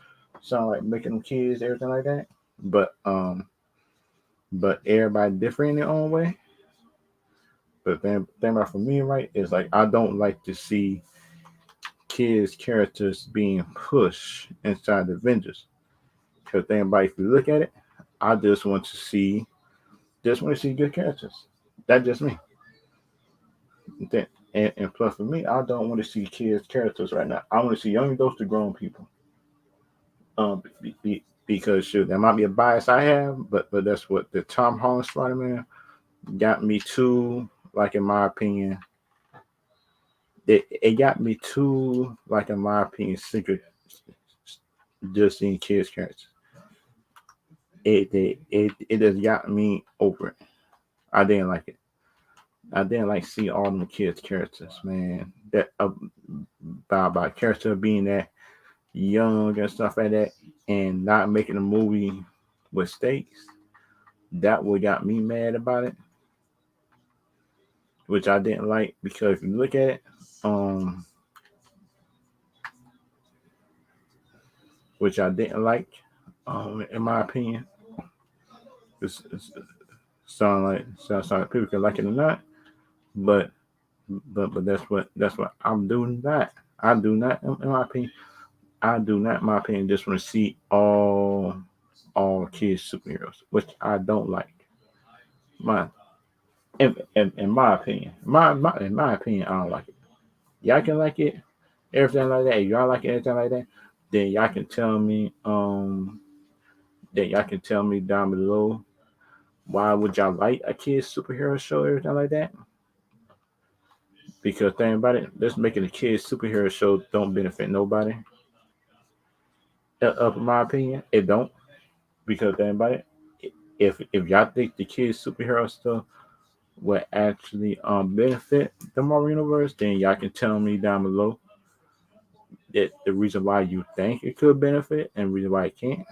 Speaker 1: sound like making them kids, everything like that. But everybody different in their own way. But then thing about for me, right, is like I don't like to see kids characters being pushed inside the Avengers. Because then, about if you look at it, I just want to see good characters. That's just me. And plus for me, I don't want to see kids characters right now. I want to see young adults to grown people. Because shoot, that might be a bias I have, but that's what the Tom Holland Spider-Man got me to, like, in my opinion. it got me too, like in my opinion, secret just in kids characters. It just got me over it. I didn't like it. I didn't like see all them kids characters, man. That about character being that young and stuff like that, and not making a movie with stakes. That what got me mad about it, which I didn't like because if you look at it, um, which I didn't like, in my opinion, it's sound like people can like it or not, but but that's what I'm doing. That I do not, in my opinion, I do not, in my opinion, just want to see all kids superheroes, which I don't like. My in my opinion, in my opinion, I don't like it. Y'all can like it, everything like that. If y'all like it, everything like that, then y'all can tell me. Then y'all can tell me down below why would y'all like a kids superhero show, everything like that. Because think about it, just making a kids superhero show don't benefit nobody. In my opinion, it don't. Because think about it, if y'all think the kids superhero stuff will actually benefit the Marvel Universe, then y'all can tell me down below that the reason why you think it could benefit and the reason why it can't.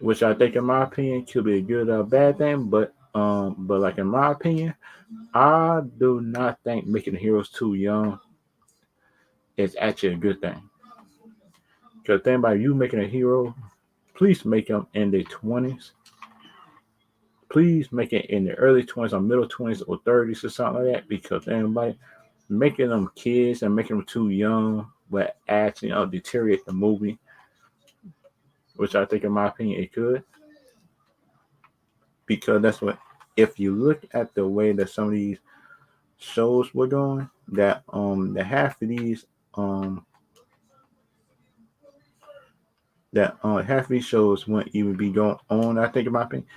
Speaker 1: Which I think, in my opinion, could be a good or bad thing. But like in my opinion, I do not think making the heroes too young is actually a good thing. Because think about you making a hero, please make them in their 20s. Please make it in the early 20s or middle 20s or 30s or something like that. Because anybody making them kids and making them too young will actually deteriorate the movie, which I think, in my opinion, it could. Because that's what, if you look at the way that some of these shows were going, that half of these half of these shows wouldn't even be going on. I think, in my opinion,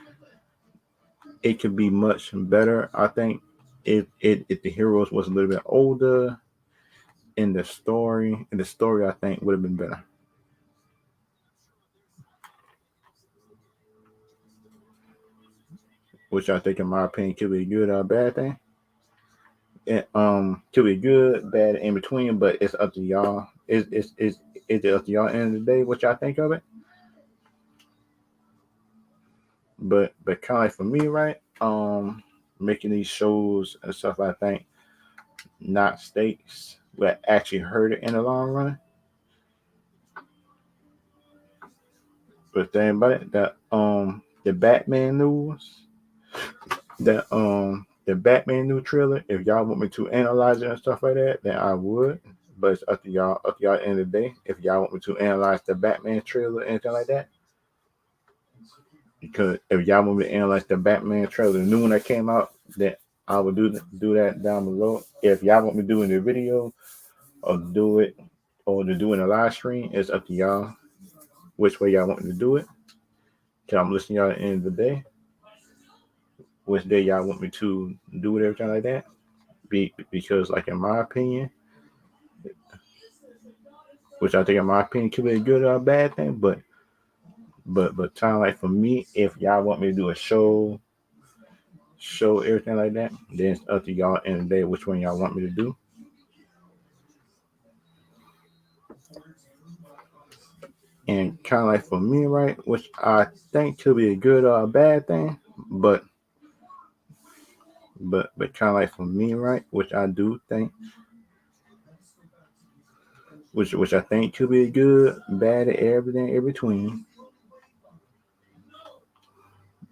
Speaker 1: it could be much better. I think if the heroes was a little bit older in the story I think would have been better. Which I think, in my opinion, could be a good or bad thing. It, could be good, bad, in between, but it's up to y'all. It's up to y'all, end of the day, what y'all think of it. But kind of like for me, right? Making these shows and stuff, I think not stakes will actually hurt it in the long run. But think about it, that the Batman news, the Batman new trailer. If y'all want me to analyze it and stuff like that, then I would. But it's up to y'all. Up to y'all, at the end of the day. If y'all want me to analyze the Batman trailer, anything like that, because if y'all want me to analyze the Batman trailer, the new one that came out, then I will do that down below. If y'all want me to do it in the video or do it or to do it in a live stream, it's up to y'all which way y'all want me to do it. Cause I'm listening to y'all at the end of the day. Which day y'all want me to do it, everything like that. Because like in my opinion, which I think in my opinion could be a good or a bad thing, but kind of like for me, if y'all want me to do a show everything like that, then it's up to y'all in the day which one y'all want me to do. And kind of like for me, right, which I think could be a good or a bad thing, but kind of like for me, right, which I do think, which I think could be good, bad, everything in between,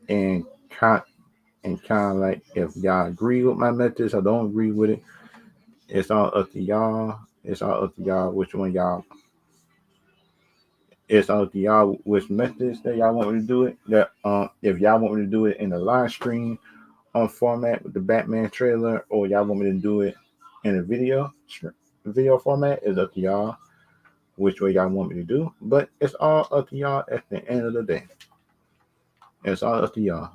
Speaker 1: and kind kind of like if y'all agree with my methods or don't agree with it, it's all up to y'all. It's all up to y'all which one y'all. It's all up to y'all which methods that y'all want me to do it. That if y'all want me to do it in the live stream on format with the Batman trailer, or y'all want me to do it in a video format, is up to y'all which way y'all want me to do. But it's all up to y'all at the end of the day. It's all up to y'all.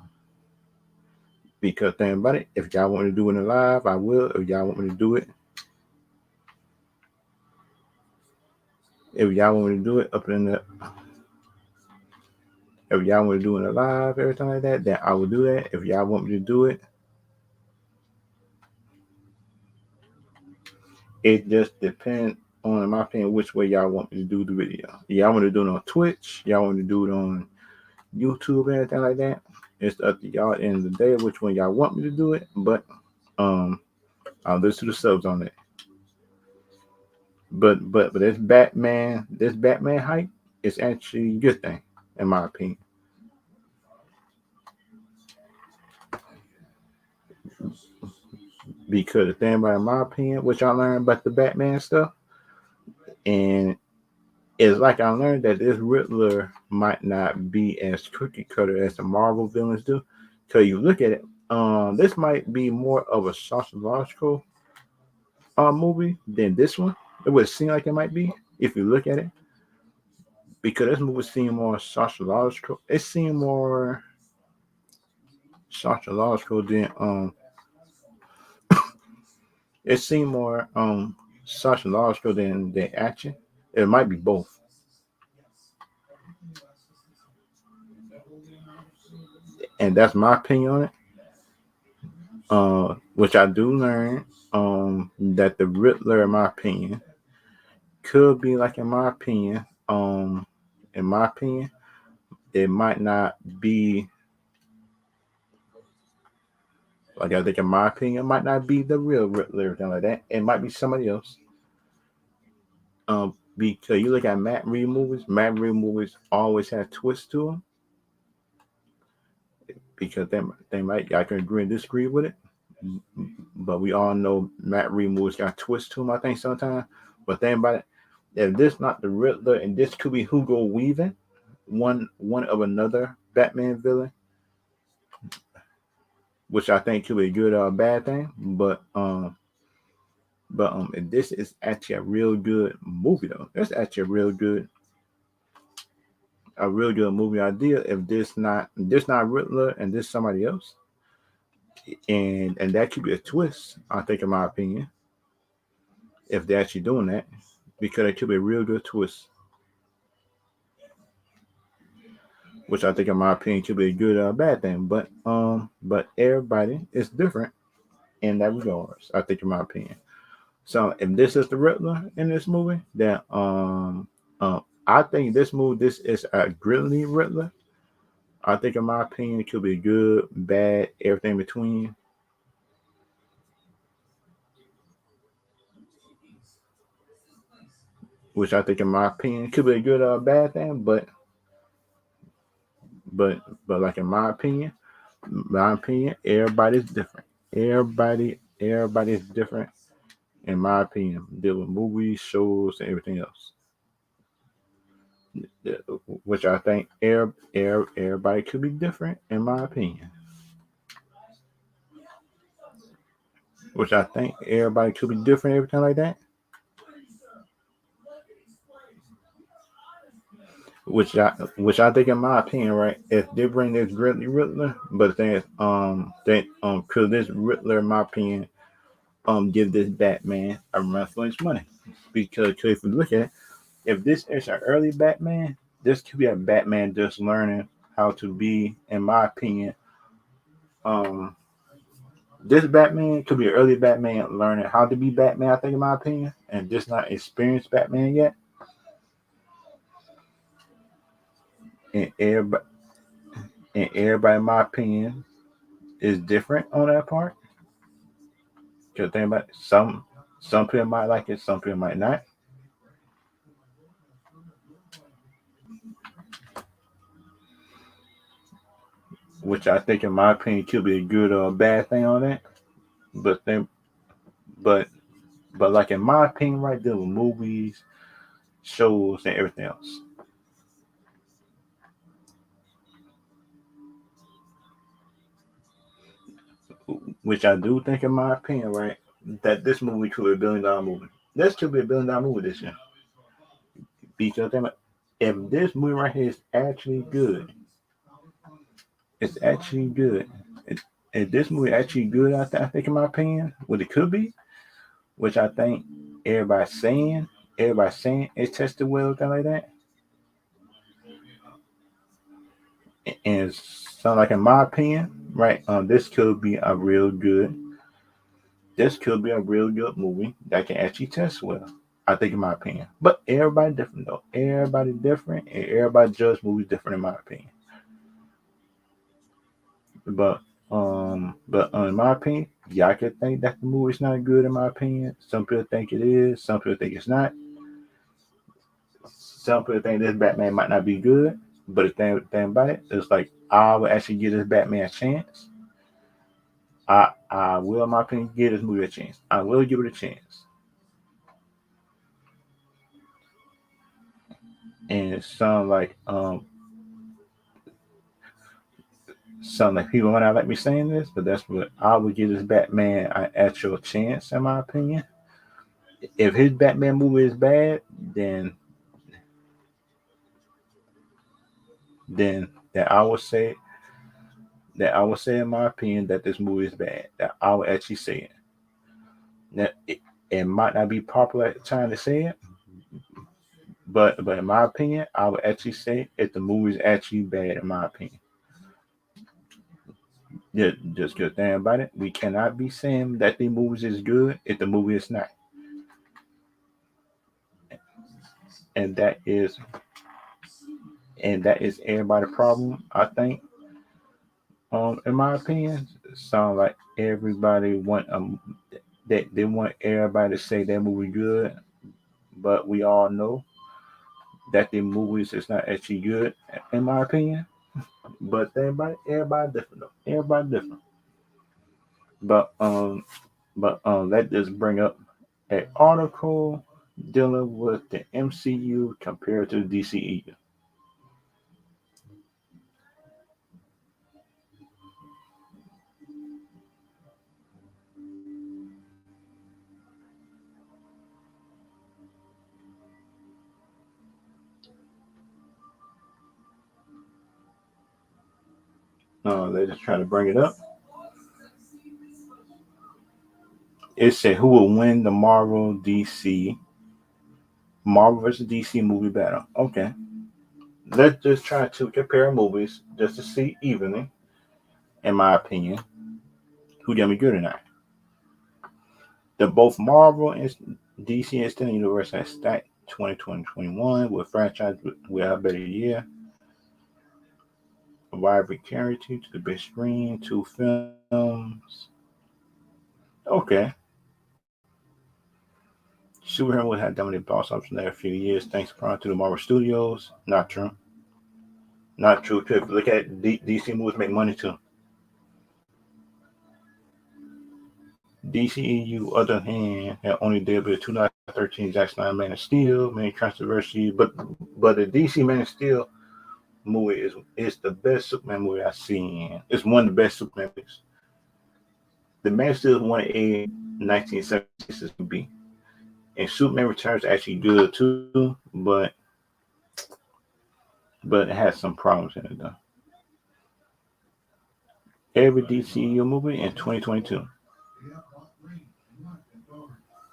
Speaker 1: Because think about it, if y'all want me to do it in live, I will. If y'all want me to do it, if y'all want me to do it up in the, if y'all want to do it in live, everything like that, then I will do that. If y'all want me to do it, it just depends on, in my opinion, which way y'all want me to do the video. Y'all want to do it on Twitch, y'all want to do it on YouTube, and everything like that. It's up to y'all at the end of the day which one y'all want me to do it. But I'll listen to the subs on it. But this Batman hype is actually a good thing, in my opinion. Because the thing about, in my opinion, which I learned about the Batman stuff, and it's like I learned that this Riddler might not be as cookie cutter as the Marvel villains do. Because you look at it, this might be more of a sociological movie than this one. It would seem like it might be if you look at it, because this movie seemed more sociological. It seemed more sociological than it seemed more sociological than the action. It might be both, and that's my opinion on it. Which I do learn that the Riddler, in my opinion, could be like, in my opinion, it might not be like, I think in my opinion, it might not be the real Riddler or anything like that. It might be somebody else. Because you look at Matt Reeves movies always have twists to them. Because they might, I can agree and disagree with it, but we all know Matt Reeves movies got twists to them, I think, sometimes. But think about it, if this not the Riddler, and this could be Hugo Weaving, one of another Batman villain, which I think could be a good or a bad thing. If this is actually a real good movie though. That's actually a real good movie idea. If this not Riddler and this somebody else, and that could be a twist, I think, in my opinion, if they're actually doing that, because it could be a real good twist, which I think, in my opinion, could be a good or a bad thing. But everybody is different in that regards, I think, in my opinion. So if this is the Riddler in this movie, then I think this is a gritty Riddler. I think, in my opinion, it could be good, bad, everything between. Which I think, in my opinion, could be a good or a bad thing, but like, in my opinion, everybody's different. Everybody's different. In my opinion, deal with movies, shows, and everything else. Which I think everybody could be different, in my opinion. Which I think everybody could be different, everything like that. Which I think, in my opinion, right, if they bring this Grizzly Riddler, but the thing is, could this Riddler, in my opinion, give this Batman a run for his money? Because if you look at it, if this is an early Batman, this could be a Batman just learning how to be, in my opinion. Um, this Batman could be an early Batman learning how to be Batman, I think, in my opinion, and just not experienced Batman yet. And everybody, in my opinion, is different on that part. Because think about it, some people might like it, some people might not. Which I think, in my opinion, could be a good or a bad thing on that. But then, but like, in my opinion, right there with movies, shows, and everything else. Which I do think, in my opinion, right, that this movie could be $1 billion movie. This could be $1 billion movie this year. Because if this movie right here is actually good, it's actually good. Is this movie actually good? I think, in my opinion, what it could be, which I think everybody's saying, everybody's saying it tested well, thing like that. And so, like in my opinion, right, this could be a real good. This could be a real good movie that can actually test well. I think, in my opinion. But everybody different though. Everybody different, and everybody judge movies different, in my opinion. But in my opinion, y'all could think that the movie's not good. In my opinion, some people think it is. Some people think it's not. Some people think this Batman might not be good. But the thing about it is, like, I would actually give this Batman a chance. I will, in my opinion, give this movie a chance. I will give it a chance. And it sound like people might not like me saying this, but that's what I would give this Batman an actual chance, in my opinion. If his Batman movie is bad, then then that I would say in my opinion that this movie is bad. That I would actually say it. That it might not be popular at the time to say it, but in my opinion, I would actually say if the movie is actually bad, in my opinion. Just good thing about it, we cannot be saying that the movie is good if the movie is not, and that is everybody's problem. I think, in my opinion, sound like everybody want they want everybody to say that movie good, but we all know that the movies is not actually good, in my opinion. But everybody different though. Everybody different. But let us bring up an article dealing with the MCU compared to the DCEU. They just try to bring it up. It said who will win the Marvel versus DC movie battle. Okay, let's just try to compare movies just to see evenly, in my opinion, who gonna be good or not. The both Marvel and DC Extended Universe has stacked 2021 with franchise with a better year, a vibrant character to the big screen, two films. Okay, superhero would have dominated box office in the next few years thanks prior to the Marvel Studios. Not true. Not true. If you look at DC movies make money too. DCEU, other hand, had only debuted 2013 Zack Snyder Man of Steel, many controversy, but the DC Man of Steel movie is the best Superman movie I've seen. It's one of the best Superman movies. The Man of Steel is one A 1976 is B. And Superman Returns actually good too, but it has some problems in it though. Every DCU movie in 2022.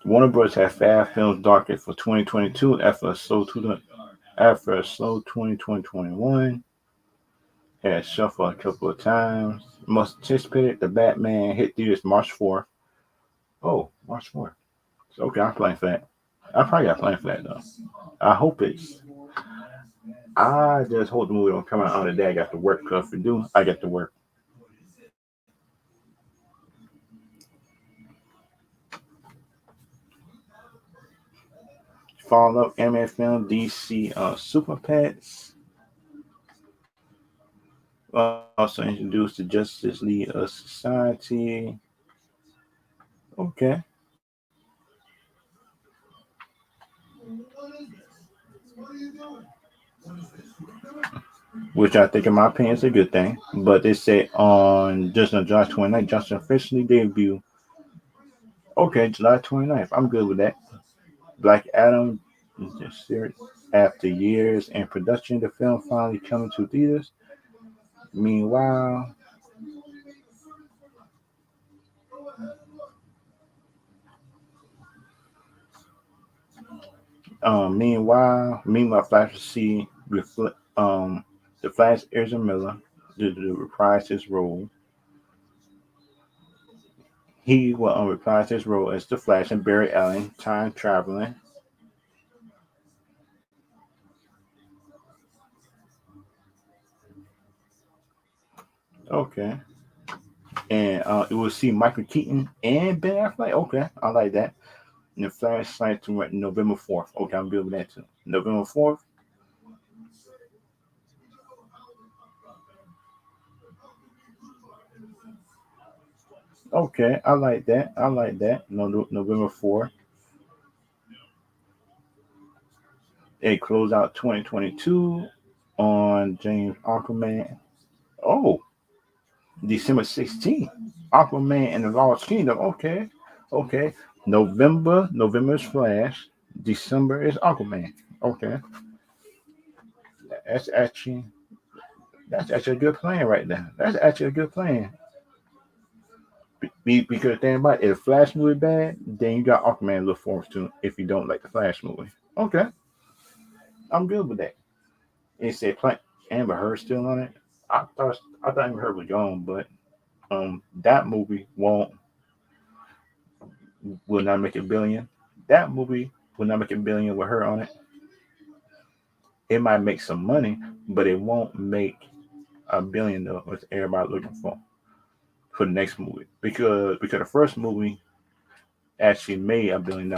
Speaker 1: Warner Bros. Had five films docket for 2022 after a slow 2021. Had shuffled a couple of times. Most anticipated, the Batman hit theaters March 4th. Oh, March 4th. So, okay, I'm playing for that. I probably got playing for that though. I hope it's. I just hope the movie don't come out on the day I got to work. Cause if it do, I get to work. Follow up anime film DC Super Pets. Also introduced the Justice League of Society. Okay. Which I think, in my opinion, is a good thing. But they say on just on July 29th, Justin officially debut. Okay, July 29th. I'm good with that. Black Adam is just serious. After years in production, the film finally coming to theaters. Meanwhile, Meanwhile, Flash will see the Flash Ezra Miller to reprise his role. He will reprise his role as the Flash and Barry Allen, time traveling. Okay, and it will see Michael Keaton and Ben Affleck. Okay, I like that. And the Flash signed to November 4th. Okay, I'm good with that too. November 4th. Okay, I like that. I like that. No, November 4th. They close out 2022 on James Aquaman. Oh, December 16th. Aquaman and the Lost Kingdom. Okay, okay. November is Flash. December is Aquaman. Okay, that's actually that's actually a good plan right there. That's actually a good plan. Because think about it, if Flash movie bad, then you got Aquaman to look forward to if you don't like the Flash movie. Okay, I'm good with that. It said Plant Amber Heard still on it. I thought Amber Heard was gone, but that movie won't will not make a billion. That movie will not make a billion with her on it. It might make some money, but it won't make a billion though. What everybody looking for the next movie because the first movie actually made $1 billion.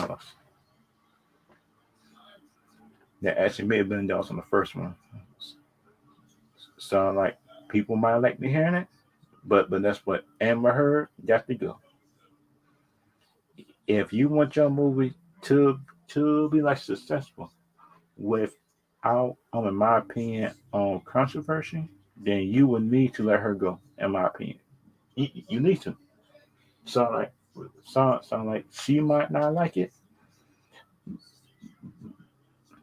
Speaker 1: That actually made $1 billion on the first one. So like people might like to hearing it, but that's what Amber Heard got to go. If you want your movie to be like successful without, in my opinion, controversy, then you would need to let her go. In my opinion, you need to. So like, so like she might not like it.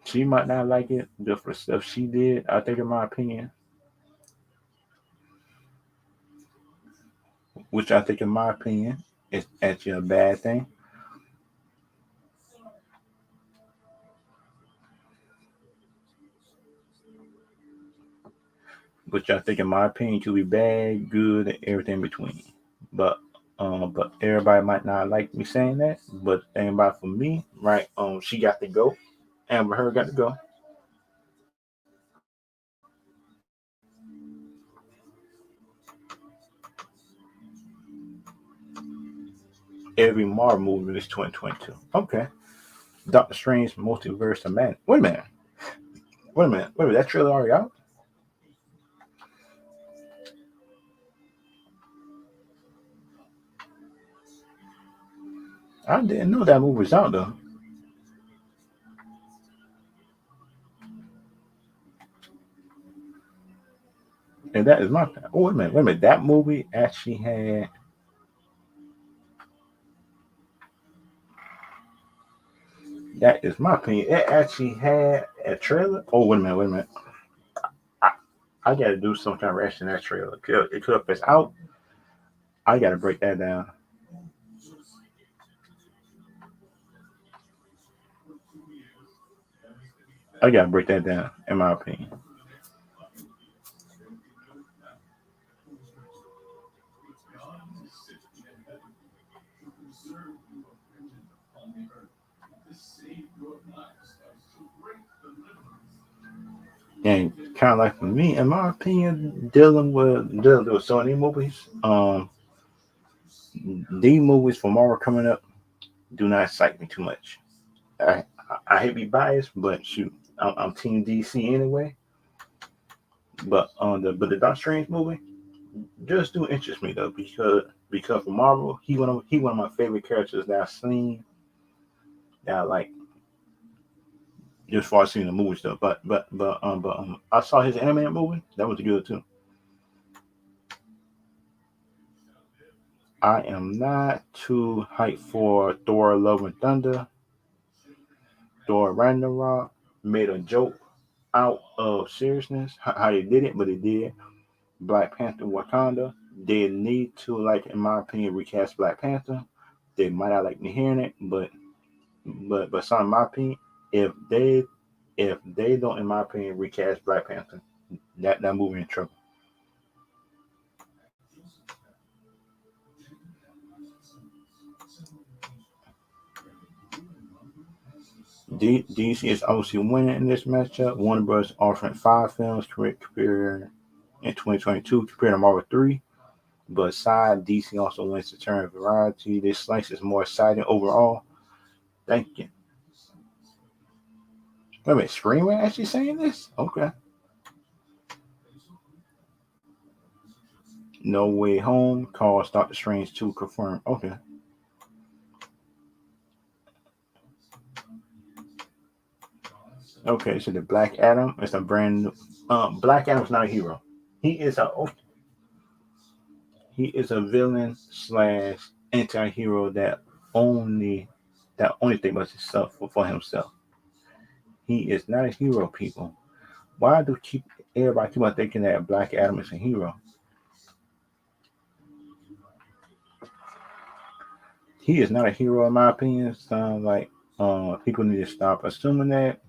Speaker 1: She might not like it. The for stuff she did, I think, in my opinion, which I think, in my opinion, is actually a bad thing. Which I think, in my opinion, could be bad, good, and everything in between. But everybody might not like me saying that. But the thing about for me, right? She got to go. Amber Heard got to go. Every Marvel movie is 2022. Okay. Doctor Strange Multiverse of Man. Wait a minute. Wait a minute. Wait a minute. That trailer already out? I didn't know that movie was out though. And that is my. Oh, wait a minute. Wait a minute. That movie actually had. That is my opinion. It actually had a trailer. Oh, wait a minute. Wait a minute. I, I got to do some kind of reaction to that trailer. It could if it's out. I got to break that down. I got to break that down. In my opinion. And kind of like for me, in my opinion, dealing with Sony movies, these movies from Marvel coming up do not excite me too much. I I hate to be biased, but shoot, I'm Team DC anyway. But the Doctor Strange movie just do interest me though because for Marvel, he one of my favorite characters that I've seen that I like just far as seeing the movie stuff. But I saw his animated movie that was good too. I am not too hyped for Thor: Love and Thunder. Thor Ragnarok made a joke out of seriousness how they did it, but they did. Black Panther Wakanda. They need to, like, in my opinion, recast Black Panther. They might not like me hearing it, but some in my opinion. if they don't, in my opinion, recast Black Panther, that movie in trouble. DC is obviously winning in this matchup. Warner Bros. Offering 5 films compared in 2022 compared to Marvel 3. But side DC also wins the turn variety. This slice is more exciting overall. Thank you. Wait a minute, Screamer actually saying this? Okay. No Way Home calls Doctor Strange 2 confirmed. Okay. Okay, so the Black Adam is a brand new. Black Adam's not a hero. He is a villain slash anti-hero only only thinks about himself for himself. He is not a hero, people. Why do everybody keep on thinking that Black Adam is a hero? He is not a hero in my opinion. Sounds like people need to stop assuming that.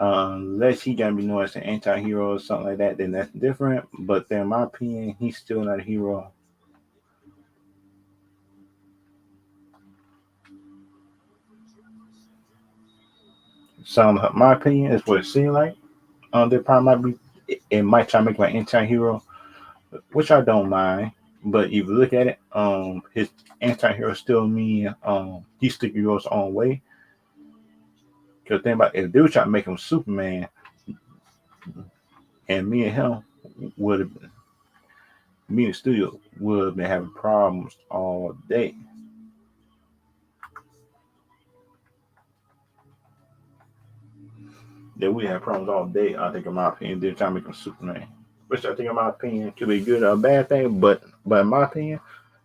Speaker 1: Unless he gonna be known as an anti-hero or something like that, then that's different. But then, in my opinion, he's still not a hero. So, my opinion is what it seems like. They probably might be. It might try to make him an anti-hero, which I don't mind. But if you look at it, his anti-hero still mean he still goes his own way. Because think about if they were trying to make him Superman, and me and him would have, me and the studio would have been having problems all day. That we have problems all day. I think, in my opinion, they're trying to make him Superman, which I think, in my opinion, could be good or a bad thing. But in my opinion,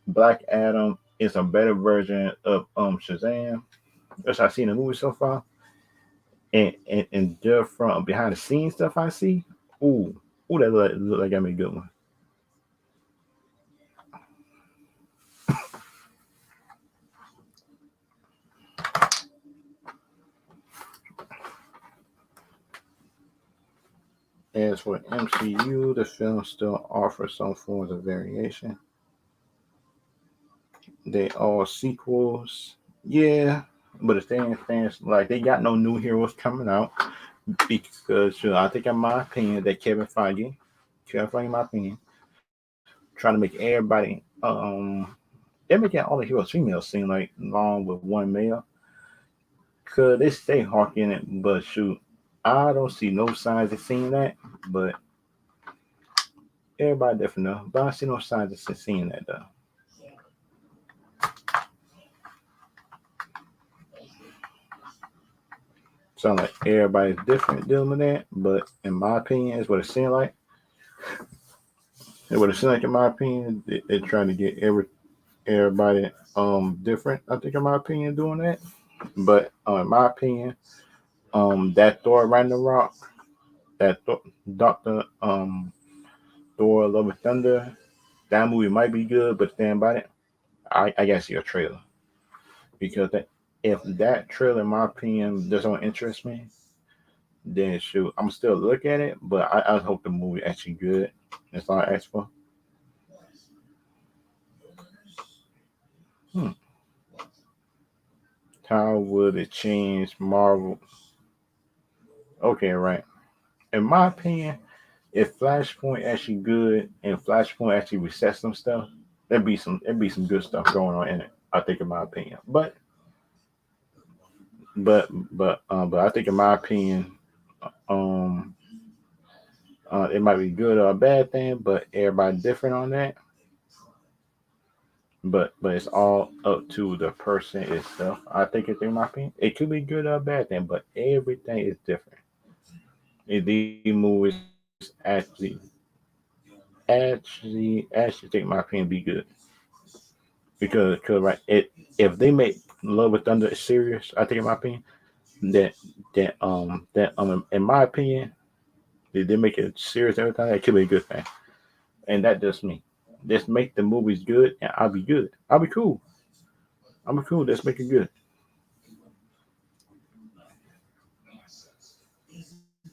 Speaker 1: Black Adam is a better version of Shazam, which I've seen in the movie so far. And just from behind the scenes stuff I see, ooh, that look like I made a good one. As for MCU, the film still offers some forms of variation. They all sequels, yeah, but the thing is, like, they got no new heroes coming out because I think, in my opinion, that Kevin Feige, in my opinion, trying to make everybody, they're making all the heroes females seem like along with one male. Could they stay hawking it? But I don't see no signs of seeing that. But everybody different though. But I see no signs of seeing that though. Sound like everybody's different dealing with that. But in my opinion, is what it seems like. And what it seems like, in my opinion, they're trying to get everybody different. I think, in my opinion, doing that. But in my opinion, that Thor riding the rock, that Doctor Thor Love and Thunder, that movie might be good, but stand by it. I gotta see a trailer because if that trailer, in my opinion, doesn't interest me, then I'm still look at it. But I hope the movie actually good. That's all I ask for. Hmm. How would it change Marvel? Okay, right. In my opinion, if Flashpoint actually good and Flashpoint actually resets some stuff, there'd be some good stuff going on in it. I think, in my opinion, but I think, in my opinion, um, it might be good or a bad thing, but everybody different on that. But it's all up to the person itself. I think, in my opinion, it could be good or a bad thing, but everything is different. And these movies actually think, my opinion, be good because right, if they make Love with Thunder serious, I think, in my opinion, that in my opinion, they make it serious every time. It could be a good thing, and that just me. Just make the movies good, and I'll be good. I'll be cool. I'll be cool. Let's make it good.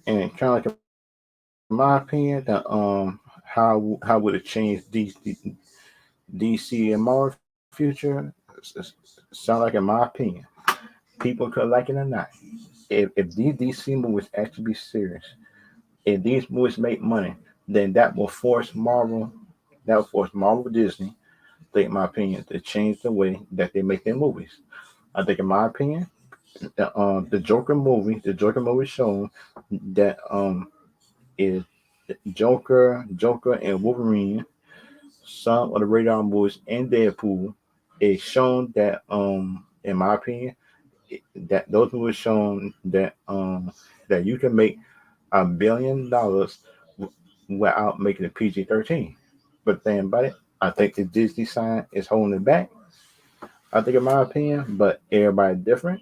Speaker 1: And kind of like in my opinion, that how would it change DC and Marvel future? Sound like in my opinion, people could like it or not. If these DC movies actually be serious, if these movies make money, then that will force Marvel Disney, I think in my opinion, to change the way that they make their movies. I think in my opinion, the Joker movie shown that is Joker and Wolverine, some of the Radar movies and Deadpool is shown that in my opinion that those movies shown that you can make $1 billion without making it PG-13. But then about it, I think the Disney sign is holding it back. I think in my opinion, but everybody different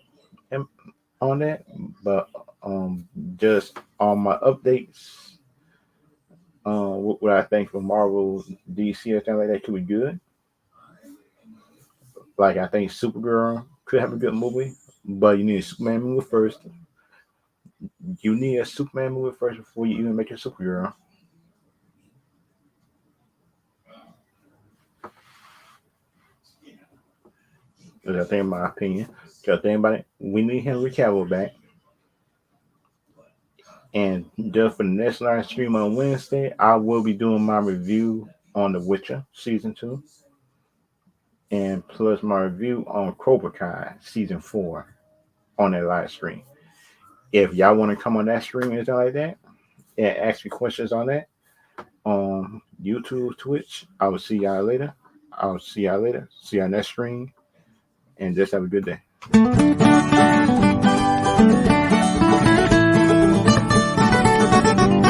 Speaker 1: in- on that. But um just on my updates, what I think for Marvel, DC, or something like that could be good. Like I think Supergirl could have a good movie, but you need a Superman movie first. You need a Superman movie first before you even make a Supergirl. 'Cause I think, in my opinion, because think about it, we need Henry Cavill back, and just for the next live stream on Wednesday, I will be doing my review on The Witcher season 2, and plus my review on Cobra Kai season 4 on that live stream. If y'all want to come on that stream and anything like that, and ask me questions on that on YouTube, Twitch, I will see y'all later. I'll see y'all later. See y'all next stream, and just have a good day.